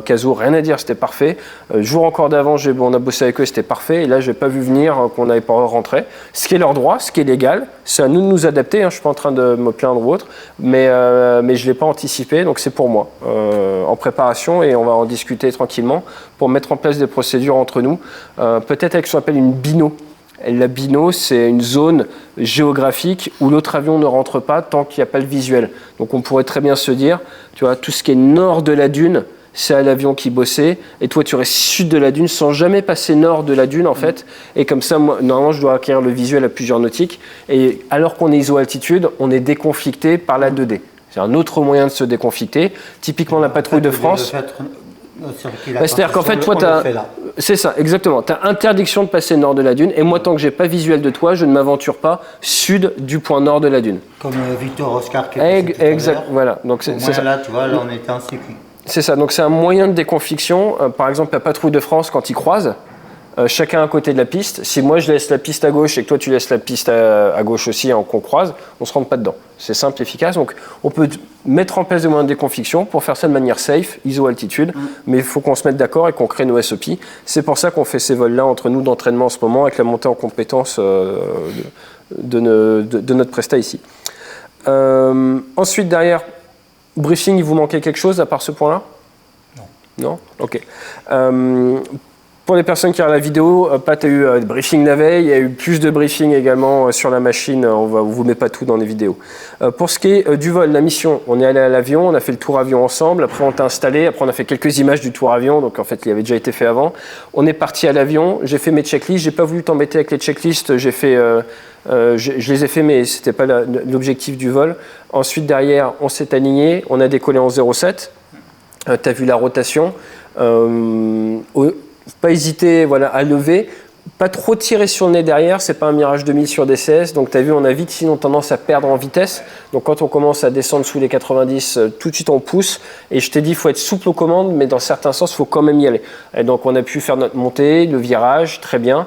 Caso, rien à dire, c'était parfait. Le jour encore d'avant, on a bossé avec eux, c'était parfait. Et là, je n'ai pas vu venir qu'on n'avait pas rentré. Ce qui est leur droit, ce qui est légal, c'est à nous de nous adapter. Je ne suis pas en train de me plaindre ou autre, mais je ne l'ai pas anticipé, donc c'est pour moi. En préparation, et on va en discuter tranquillement pour mettre en place des procédures entre nous. Peut-être avec ce qu'on appelle une bino. La bino, c'est une zone géographique où l'autre avion ne rentre pas tant qu'il n'y a pas le visuel. Donc on pourrait très bien se dire, tu vois, tout ce qui est nord de la dune, c'est à l'avion qui bossait, et toi tu restes sud de la dune sans jamais passer nord de la dune en fait. Et comme ça, moi, normalement, je dois acquérir le visuel à plusieurs nautiques. Et alors qu'on est ISO altitude, on est déconflicté par la 2D. C'est un autre moyen de se déconflicter. Typiquement la patrouille de France. C'est-à-dire qu'en fait, toi, c'est ça, exactement. Tu as interdiction de passer nord de la dune, et moi, tant que j'ai pas visuel de toi, je ne m'aventure pas sud du point nord de la dune. Comme Victor Oscar qui exact, voilà. Donc c'est ça. Là, tu vois, là, on était en sécu. C'est ça. Donc c'est un moyen de déconfliction. Par exemple, la patrouille de France, quand ils croisent, chacun à côté de la piste. Si moi je laisse la piste à gauche et que toi tu laisses la piste à gauche aussi, qu'on croise, on ne se rentre pas dedans. C'est simple, efficace. Donc on peut mettre en place des moyens de déconfliction pour faire ça de manière safe, iso-altitude, mais il faut qu'on se mette d'accord et qu'on crée nos SOP. C'est pour ça qu'on fait ces vols-là entre nous d'entraînement en ce moment avec la montée en compétences de notre presta ici. Ensuite, derrière, briefing, il vous manquait quelque chose à part ce point-là? Non. Ok. Pour les personnes qui regardent la vidéo, Pat a eu le briefing la veille, il y a eu plus de briefing également sur la machine, on vous met pas tout dans les vidéos. Pour ce qui est du vol, la mission, on est allé à l'avion, on a fait le tour avion ensemble, après on t'a installé, après on a fait quelques images du tour avion, donc en fait il avait déjà été fait avant. On est parti à l'avion, j'ai fait mes checklists, j'ai pas voulu t'embêter avec les checklists, je les ai fait mais c'était pas l'objectif du vol. Ensuite derrière, on s'est aligné, on a décollé en 0,7, tu as vu la rotation. Pas hésiter à lever, pas trop tirer sur le nez derrière, c'est pas un Mirage 2000 sur DCS, donc tu as vu, on a vite sinon tendance à perdre en vitesse, donc quand on commence à descendre sous les 90, tout de suite on pousse, et je t'ai dit il faut être souple aux commandes, mais dans certains sens il faut quand même y aller. Et donc on a pu faire notre montée, le virage, très bien.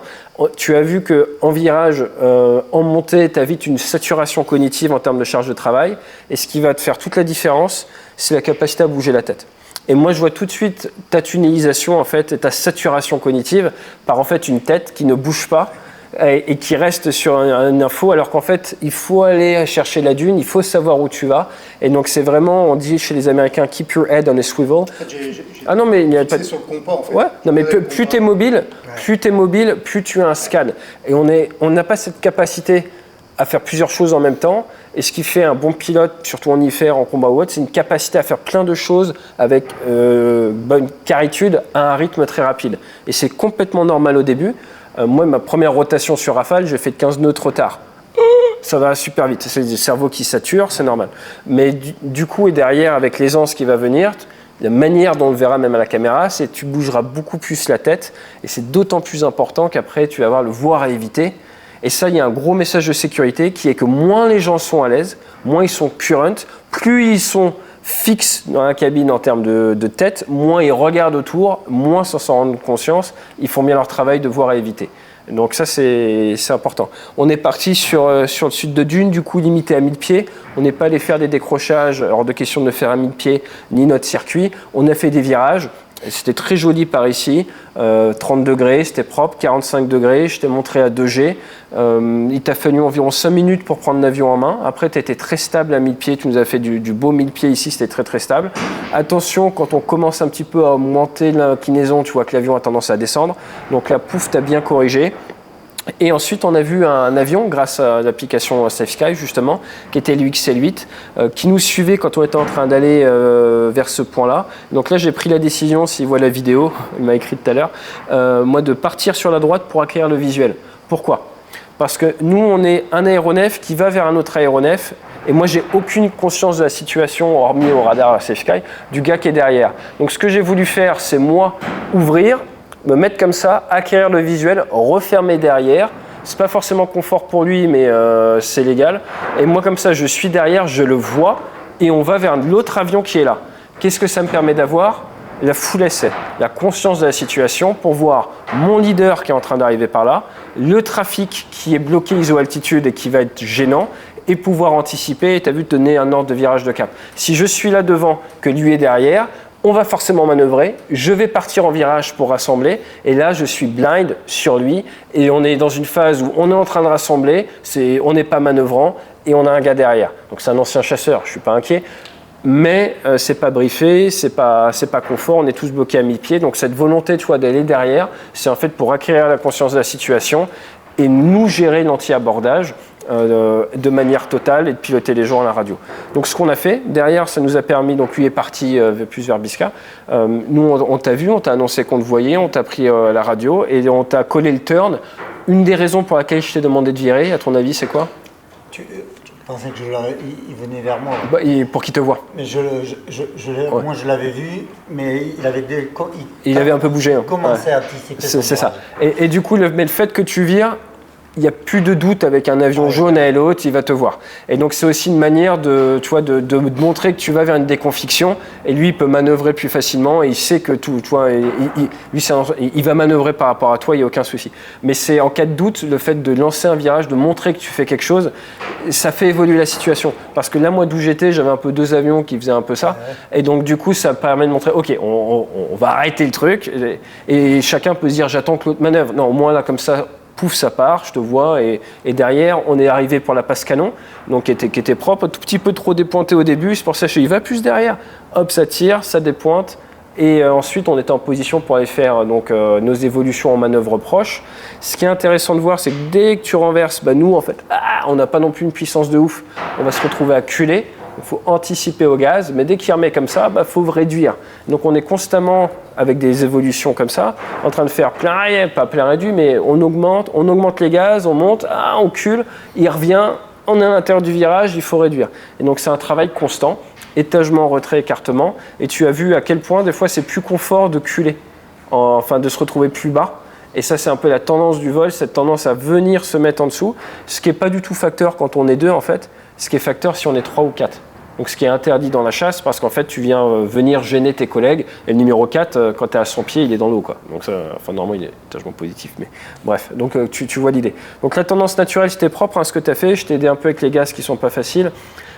Tu as vu qu'en virage, en montée, tu as vite une saturation cognitive en termes de charge de travail, et ce qui va te faire toute la différence, c'est la capacité à bouger la tête. Et moi, je vois tout de suite ta tunnelisation en fait, et ta saturation cognitive par en fait une tête qui ne bouge pas et qui reste sur une info, alors qu'en fait, il faut aller chercher la dune, il faut savoir où tu vas. Et donc, c'est vraiment, on dit chez les Américains, keep your head on a swivel. En fait, Ah non, mais il n'y a pas c'est sur le compas en fait. Ouais, non, mais plus tu es mobile, plus tu as un scan. Et on n'a pas cette capacité à faire plusieurs choses en même temps. Et ce qui fait un bon pilote, surtout en IFR, en combat ou autre, c'est une capacité à faire plein de choses avec bonne caritude à un rythme très rapide. Et c'est complètement normal au début. Moi, ma première rotation sur Rafale, j'ai fait 15 nœuds trop tard. Ça va super vite. C'est le cerveau qui sature, c'est normal. Mais du coup, et derrière, avec l'aisance qui va venir, la manière dont on le verra même à la caméra, c'est que tu bougeras beaucoup plus la tête. Et c'est d'autant plus important qu'après, tu vas avoir le voir à éviter. Et ça, il y a un gros message de sécurité qui est que moins les gens sont à l'aise, moins ils sont current, plus ils sont fixes dans la cabine en termes de tête, moins ils regardent autour, moins sans s'en rendre conscience, ils font bien leur travail de voir à éviter. Donc ça, c'est important. On est parti sur le sud de Dune, du coup limité à 1000 pieds. On n'est pas allé faire des décrochages, hors de question de le faire à 1000 pieds, ni notre circuit. On a fait des virages. C'était très joli par ici, 30 degrés, c'était propre, 45 degrés, je t'ai montré à 2G. Il t'a fallu environ 5 minutes pour prendre l'avion en main. Après, tu étais très stable à 1000 pieds, tu nous as fait du beau 1000 pieds ici, c'était très très stable. Attention, quand on commence un petit peu à augmenter l'inclinaison, tu vois que l'avion a tendance à descendre. Donc là, pouf, t'as bien corrigé. Et ensuite, on a vu un avion, grâce à l'application SafeSky, justement, qui était l'UXL8, qui nous suivait quand on était en train d'aller vers ce point-là. Donc là, j'ai pris la décision, s'il voit la vidéo, il m'a écrit tout à l'heure, moi, de partir sur la droite pour acquérir le visuel. Pourquoi ? Parce que nous, on est un aéronef qui va vers un autre aéronef, et moi, j'ai aucune conscience de la situation, hormis au radar SafeSky, du gars qui est derrière. Donc, ce que j'ai voulu faire, c'est moi ouvrir, me mettre comme ça, acquérir le visuel, refermer derrière. C'est pas forcément confort pour lui, mais c'est légal. Et moi, comme ça, je suis derrière, je le vois, et on va vers l'autre avion qui est là. Qu'est-ce que ça me permet d'avoir ? La full essai, la conscience de la situation pour voir mon leader qui est en train d'arriver par là, le trafic qui est bloqué iso-altitude et qui va être gênant, et pouvoir anticiper, et tu as vu, donner un ordre de virage de cap. Si je suis là devant, que lui est derrière, on va forcément manœuvrer, je vais partir en virage pour rassembler, et là je suis blind sur lui, et on est dans une phase où on est en train de rassembler, on n'est pas manœuvrant, et on a un gars derrière. Donc c'est un ancien chasseur, je ne suis pas inquiet, mais c'est pas briefé, c'est pas confort, on est tous bloqués à 1000 pieds, donc cette volonté tu vois, d'aller derrière, c'est en fait pour acquérir la conscience de la situation, et nous gérer l'anti-abordage de manière totale et de piloter les gens à la radio. Donc ce qu'on a fait, derrière ça nous a permis, donc lui est parti plus vers Bisca, nous on t'a vu, on t'a annoncé qu'on te voyait, on t'a pris la radio et on t'a collé le turn. Une des raisons pour laquelle je t'ai demandé de virer, à ton avis c'est quoi ? Tu pensais que il venait vers moi. Bah, pour qu'il te voie. Mais moi je l'avais vu, mais il avait un peu bougé. Il commençait à anticiper. C'est ça. Et du coup, mais le fait que tu vires, il n'y a plus de doute avec un avion jaune à aile haute, il va te voir. Et donc c'est aussi une manière de montrer que tu vas vers une déconfiction et lui il peut manœuvrer plus facilement et il sait que tout, tu vois, il va manœuvrer par rapport à toi, il n'y a aucun souci. Mais c'est en cas de doute, le fait de lancer un virage, de montrer que tu fais quelque chose, ça fait évoluer la situation. Parce que là, moi d'où j'étais, j'avais un peu 2 avions qui faisaient un peu ça. Et donc du coup, ça permet de montrer, ok, on va arrêter le truc et chacun peut se dire, j'attends que l'autre manœuvre. Non, au moins là, comme ça, pouf, ça part, je te vois, et derrière, on est arrivé pour la passe canon, donc qui était propre, un tout petit peu trop dépointé au début, c'est pour ça que il va plus derrière, hop, ça tire, ça dépointe, et ensuite, on était en position pour aller faire nos évolutions en manœuvre proche. Ce qui est intéressant de voir, c'est que dès que tu renverses, nous, en fait, on n'a pas non plus une puissance de ouf, on va se retrouver à culer. Il faut anticiper au gaz, mais dès qu'il remet comme ça, faut réduire. Donc on est constamment avec des évolutions comme ça, en train de faire plein réduit, pas plein réduit, mais on augmente les gaz, on monte, on cule, il revient, on est à l'intérieur du virage, il faut réduire. Et donc c'est un travail constant, étagement, retrait, écartement, et tu as vu à quel point des fois c'est plus confort de culer, enfin de se retrouver plus bas. Et ça, c'est un peu la tendance du vol, cette tendance à venir se mettre en dessous, ce qui n'est pas du tout facteur quand on est 2 en fait, ce qui est facteur si on est 3 ou 4. Donc ce qui est interdit dans la chasse, parce qu'en fait, tu viens venir gêner tes collègues, et le numéro 4, quand tu es à son pied, il est dans l'eau, quoi. Donc ça, normalement, il est étagement positif, mais bref, donc tu vois l'idée. Donc la tendance naturelle, c'était propre à ce que tu as fait, je t'ai aidé un peu avec les gaz qui ne sont pas faciles,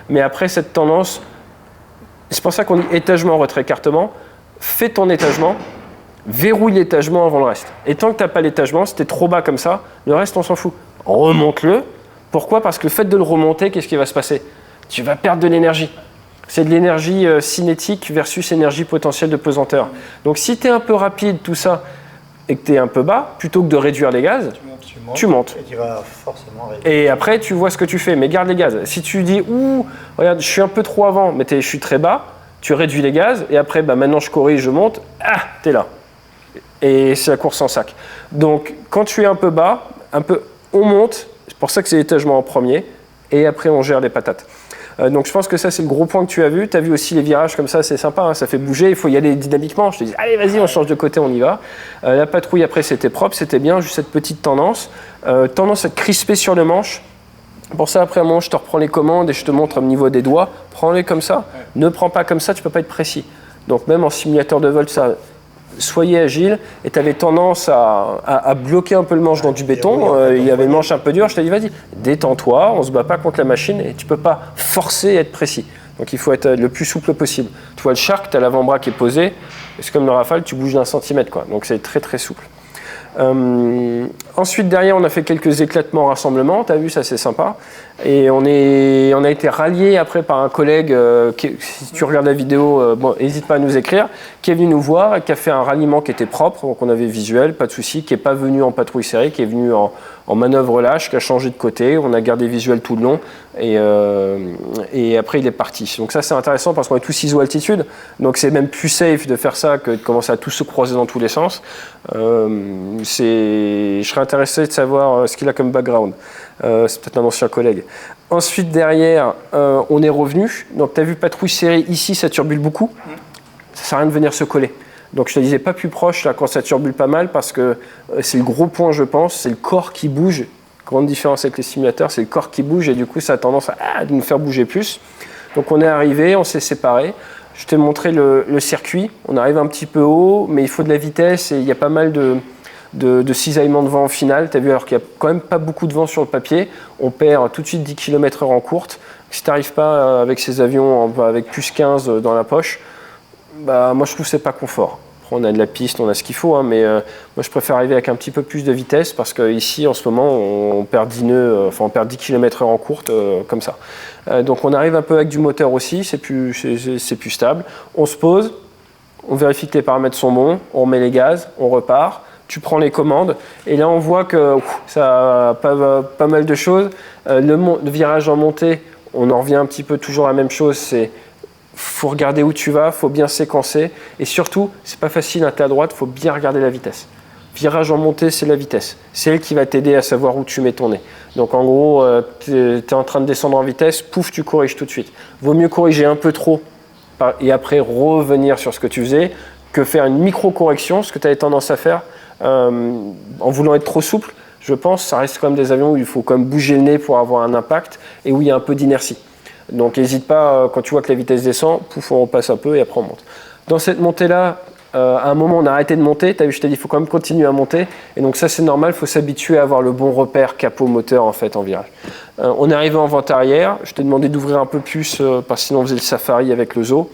mais après cette tendance, c'est pour ça qu'on dit étagement, retrait, écartement, fais ton étagement, verrouille l'étagement avant le reste. Et tant que tu n'as pas l'étagement, si tu es trop bas comme ça, le reste, on s'en fout. Remonte-le. Pourquoi ? Parce que le fait de le remonter, qu'est-ce qui va se passer ? Tu vas perdre de l'énergie. C'est de l'énergie cinétique versus énergie potentielle de pesanteur. Donc si tu es un peu rapide, tout ça, et que tu es un peu bas, plutôt que de réduire les gaz, tu montes. Et tu vas forcément réduire. Et après, tu vois ce que tu fais, mais garde les gaz. Si tu dis, regarde, je suis un peu trop avant, mais je suis très bas, tu réduis les gaz, et après, maintenant je corrige, je monte, tu es là. Et c'est la course en sac. Donc, quand tu es un peu bas, on monte, c'est pour ça que c'est l'étagement en premier, et après on gère les patates. Donc je pense que ça c'est le gros point que tu as vu. Tu as vu aussi les virages comme ça, c'est sympa, ça fait bouger, il faut y aller dynamiquement. Je te dis, allez vas-y, on change de côté, on y va. La patrouille après c'était propre, c'était bien, juste cette petite tendance. Tendance à te crisper sur le manche. Pour ça après un moment je te reprends les commandes et je te montre au niveau des doigts. Prends-les comme ça, ne prends pas comme ça, tu peux pas être précis. Donc même en simulateur de vol, ça... Soyez agile, et tu avais tendance à bloquer un peu le manche dans du béton, il y avait le manche un peu dur, je t'ai dit vas-y, détends-toi, on ne se bat pas contre la machine et tu ne peux pas forcer à être précis. Donc il faut être le plus souple possible. Tu vois le Shark, tu as l'avant-bras qui est posé, et c'est comme le Rafale, tu bouges d'1 centimètre, quoi. Donc c'est très très souple. Ensuite derrière on a fait quelques éclatements rassemblements, tu as vu ça c'est sympa, et on a été rallié après par un collègue si tu regardes la vidéo, n'hésite pas à nous écrire, qui est venu nous voir et qui a fait un ralliement qui était propre, donc on avait visuel, pas de souci, qui n'est pas venu en patrouille serrée, qui est venu en manœuvre lâche, qui a changé de côté, on a gardé visuel tout le long et après il est parti. Donc ça c'est intéressant parce qu'on est tous ISO altitude, donc c'est même plus safe de faire ça que de commencer à tous se croiser dans tous les sens. Je serais intéressé de savoir ce qu'il a comme background. C'est peut-être un ancien collègue. Ensuite, derrière, on est revenu. Donc, tu as vu patrouille serrée ici, ça turbule beaucoup. Ça ne sert à rien de venir se coller. Donc, je te disais pas plus proche là quand ça turbule pas mal parce que c'est le gros point, je pense. C'est le corps qui bouge. Grande différence avec les simulateurs, c'est le corps qui bouge et du coup, ça a tendance à nous faire bouger plus. Donc, on est arrivé, on s'est séparés. Je t'ai montré le circuit. On arrive un petit peu haut, mais il faut de la vitesse et il y a pas mal de cisaillement de vent au final. Tu as vu, alors qu'il n'y a quand même pas beaucoup de vent sur le papier, on perd tout de suite 10 km/h en courte. Si tu n'arrives pas avec ces avions avec plus 15 dans la poche, moi je trouve que c'est pas confort. Après, on a de la piste, on a ce qu'il faut, mais moi je préfère arriver avec un petit peu plus de vitesse parce qu'ici en ce moment on perd 10 nœuds, on perd 10 km/h en courte comme ça. Donc on arrive un peu avec du moteur aussi, c'est plus stable. On se pose, on vérifie que les paramètres sont bons, on remet les gaz, on repart. Tu prends les commandes et là on voit que ça a pas mal de choses. Le virage en montée, on en revient un petit peu toujours à la même chose, c'est faut regarder où tu vas, faut bien séquencer et surtout, c'est pas facile à ta droite, faut bien regarder la vitesse. Virage en montée, c'est la vitesse. C'est elle qui va t'aider à savoir où tu mets ton nez. Donc en gros, tu es en train de descendre en vitesse, pouf, tu corriges tout de suite. Vaut mieux corriger un peu trop et après revenir sur ce que tu faisais que faire une micro-correction, ce que tu avais tendance à faire en voulant être trop souple. je pense, ça reste quand même des avions où il faut quand même bouger le nez pour avoir un impact et où il y a un peu d'inertie. Donc n'hésite pas, quand tu vois que la vitesse descend, pouf, on passe un peu et après on monte. Dans cette montée-là, à un moment on a arrêté de monter, tu as vu, je t'ai dit il faut quand même continuer à monter, et donc ça c'est normal, il faut s'habituer à avoir le bon repère capot moteur en fait en virage. On est arrivé en vente arrière, je t'ai demandé d'ouvrir un peu plus parce que sinon on faisait le safari avec le zoo.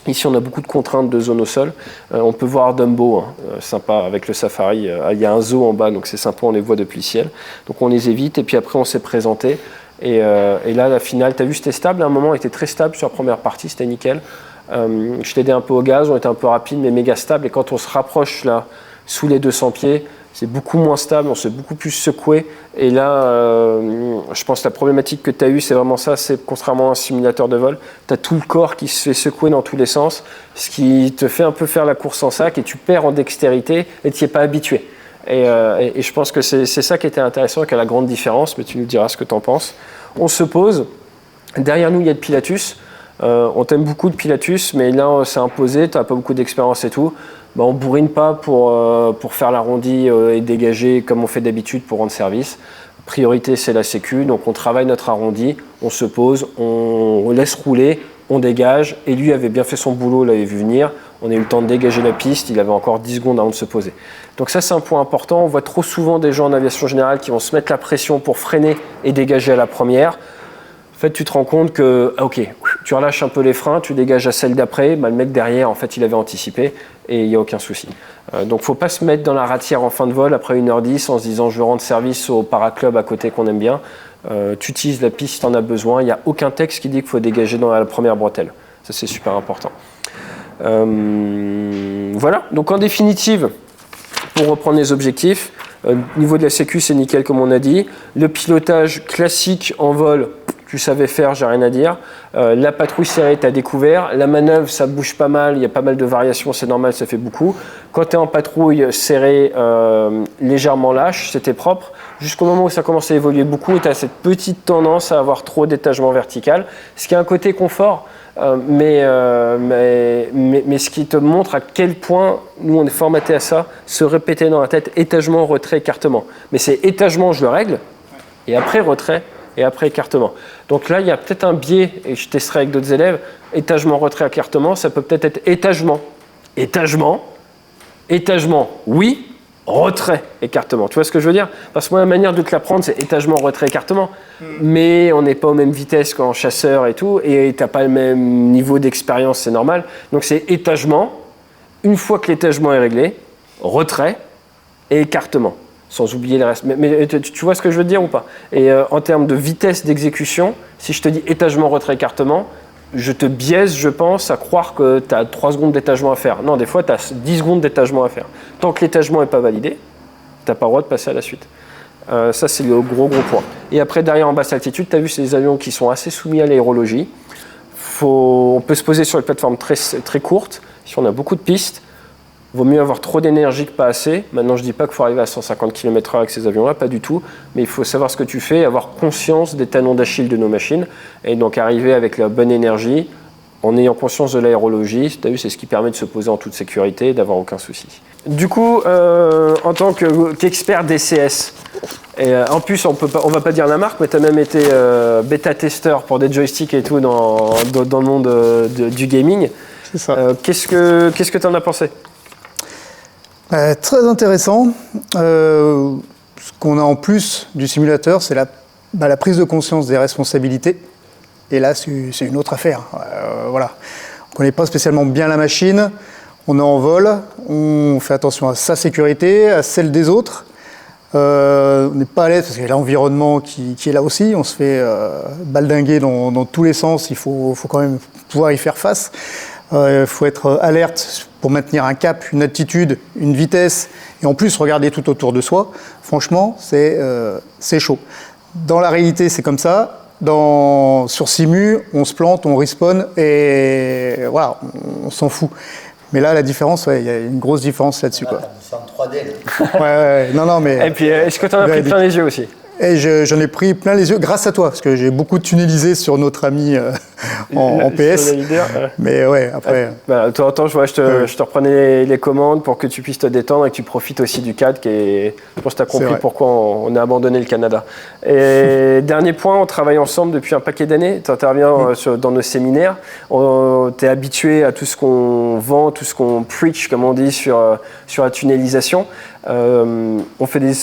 Ici on a beaucoup de contraintes de zone au sol, on peut voir Dumbo, sympa avec le safari, il y a un zoo en bas donc c'est sympa, on les voit depuis le ciel, donc on les évite et puis après on s'est présenté. Et là, la finale, tu as vu, c'était stable. À un moment, on était très stable sur la première partie, c'était nickel. Je t'ai aidé un peu au gaz, on était un peu rapide, mais méga stable. Et quand on se rapproche là, sous les 200 pieds, c'est beaucoup moins stable, on s'est beaucoup plus secoué. Et là, je pense que la problématique que tu as eue, c'est vraiment ça, c'est contrairement à un simulateur de vol, tu as tout le corps qui se fait secouer dans tous les sens, ce qui te fait un peu faire la course en sac et tu perds en dextérité et tu n'y es pas habitué. Et je pense que c'est ça qui était intéressant, qui a la grande différence, mais tu nous diras ce que tu en penses. On se pose, derrière nous il y a de Pilatus, on t'aime beaucoup de Pilatus, mais là c'est imposé, tu n'as pas beaucoup d'expérience et tout, bah, on ne bourrine pas pour faire l'arrondi et dégager comme on fait d'habitude pour rendre service. Priorité c'est la sécu, donc on travaille notre arrondi, on se pose, on laisse rouler, on dégage, et lui avait bien fait son boulot, l'avait vu venir, on a eu le temps de dégager la piste, il avait encore 10 secondes avant de se poser. Donc ça c'est un point important, on voit trop souvent des gens en aviation générale qui vont se mettre la pression pour freiner et dégager à la première. En fait tu te rends compte que, ok, tu relâches un peu les freins, tu dégages à celle d'après, bah, le mec derrière en fait il avait anticipé et il n'y a aucun souci. Donc faut pas se mettre dans la ratière en fin de vol après 1h10 en se disant je veux rendre service au paraclub à côté qu'on aime bien. Tu utilises la piste si tu en as besoin, il n'y a aucun texte qui dit qu'il faut dégager dans la première bretelle. Ça c'est super important. Voilà, donc en définitive, pour reprendre les objectifs, niveau de la sécu c'est nickel comme on a dit, le pilotage classique en vol, tu savais faire, j'ai rien à dire, la patrouille serrée tu as découvert, la manœuvre ça bouge pas mal, il y a pas mal de variations, c'est normal, ça fait beaucoup. Quand tu es en patrouille serrée, légèrement lâche, c'était propre, jusqu'au moment où ça commence à évoluer beaucoup et tu as cette petite tendance à avoir trop d'étagement vertical, ce qui a un côté confort. Mais ce qui te montre à quel point nous on est formaté à ça, se répéter dans la tête étagement, retrait, écartement. Mais c'est étagement, je le règle, et après retrait, et après écartement. Donc là, il y a peut-être un biais, et je testerai avec d'autres élèves, étagement, retrait, écartement, ça peut peut-être être étagement, étagement, étagement, oui, retrait, écartement. Tu vois ce que je veux dire? Parce que moi, la manière de te l'apprendre, c'est étagement, retrait, écartement. Mais on n'est pas aux mêmes vitesses qu'en chasseur et tout, et tu n'as pas le même niveau d'expérience, c'est normal. Donc c'est étagement, une fois que l'étagement est réglé, retrait et écartement, sans oublier le reste. Mais tu vois ce que je veux dire ou pas? Et en termes de vitesse d'exécution, si je te dis étagement, retrait, écartement, je te biaise, je pense, à croire que tu as 3 secondes d'étagement à faire. Non, des fois, tu as 10 secondes d'étagement à faire. Tant que l'étagement n'est pas validé, tu n'as pas le droit de passer à la suite. Ça, c'est le gros point. Et après, derrière, en basse altitude, tu as vu, c'est des avions qui sont assez soumis à l'aérologie. On peut se poser sur une plateforme très, très courte. Si on a beaucoup de pistes, il vaut mieux avoir trop d'énergie que pas assez. Maintenant, je ne dis pas qu'il faut arriver à 150 km/h avec ces avions-là, pas du tout. Mais il faut savoir ce que tu fais, avoir conscience des talons d'Achille de nos machines. Et donc, arriver avec la bonne énergie, en ayant conscience de l'aérologie. Tu as vu, c'est ce qui permet de se poser en toute sécurité et d'avoir aucun souci. Du coup, en tant qu'expert DCS, et en plus, on ne va pas dire la marque, mais tu as même été bêta-testeur pour des joysticks et tout dans le monde du gaming. C'est ça. Qu'est-ce que tu en as pensé? Très intéressant. Ce qu'on a en plus du simulateur, c'est la prise de conscience des responsabilités. Et là, c'est une autre affaire. Voilà. On ne connaît pas spécialement bien la machine. On est en vol. On fait attention à sa sécurité, à celle des autres. On n'est pas à l'aise parce qu'il y a l'environnement qui est là aussi. On se fait baldinguer dans tous les sens. Il faut quand même pouvoir y faire face. Il faut être alerte pour maintenir un cap, une attitude, une vitesse, et en plus regarder tout autour de soi. Franchement, c'est chaud. Dans la réalité, c'est comme ça. Sur Simu, on se plante, on respawn, et voilà, on s'en fout. Mais là, la différence, il y a une grosse différence là-dessus. Là, c'est en 3D. Ouais, non, mais... Et puis, est-ce que tu en as pris plein les yeux aussi? Et j'en ai pris plein les yeux grâce à toi, parce que j'ai beaucoup tunnelisé sur notre ami en PS. Sur le leader, ouais. Mais ouais, après. Bah, de temps en temps, je te reprenais les commandes pour que tu puisses te détendre et que tu profites aussi du cadre. Je pense que tu as compris pourquoi on a abandonné le Canada. Et dernier point, on travaille ensemble depuis un paquet d'années. Tu interviens dans nos séminaires. Tu es habitué à tout ce qu'on vend, tout ce qu'on preach, comme on dit, sur la tunnelisation. On fait des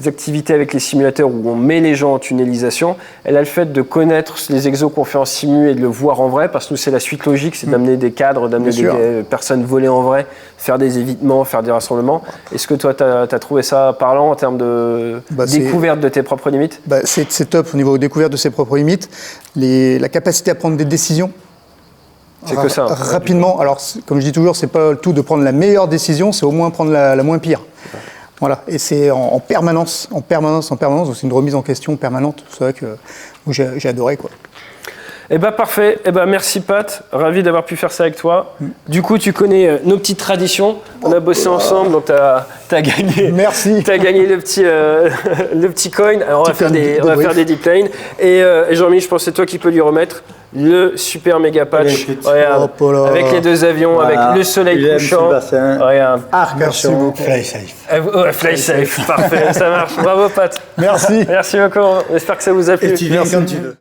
activités avec les simulateurs où on met les gens en tunnelisation. Et là, le fait de connaître les exos qu'on fait en simu et de le voir en vrai, parce que nous, c'est la suite logique, c'est d'amener des cadres, d'amener des personnes voler en vrai, faire des évitements, faire des rassemblements. Est-ce que toi, tu as trouvé ça parlant en termes de découverte de tes propres limites? C'est top au niveau découverte de ses propres limites. La capacité à prendre des décisions. C'est que ça. Rapidement. Alors, comme je dis toujours, c'est pas le tout de prendre la meilleure décision, c'est au moins prendre la moins pire. Voilà. Et c'est en permanence. Donc c'est une remise en question permanente. C'est vrai que j'ai adoré, quoi. Eh ben parfait. Eh ben merci Pat. Ravi d'avoir pu faire ça avec toi. Du coup, tu connais nos petites traditions. On a bossé ensemble, donc t'as gagné. Merci. T'as gagné le petit coin. Alors on va faire des deep lanes. Et Jean-Mi, je pense que c'est toi qui peux lui remettre le super méga patch. Regarde, avec les 2 avions, avec le soleil couchant. Regarde. Merci beaucoup. Fly safe. Fly safe, parfait, ça marche. Bravo Pat. Merci. Merci beaucoup. J'espère que ça vous a plu. Et tu viens quand tu veux.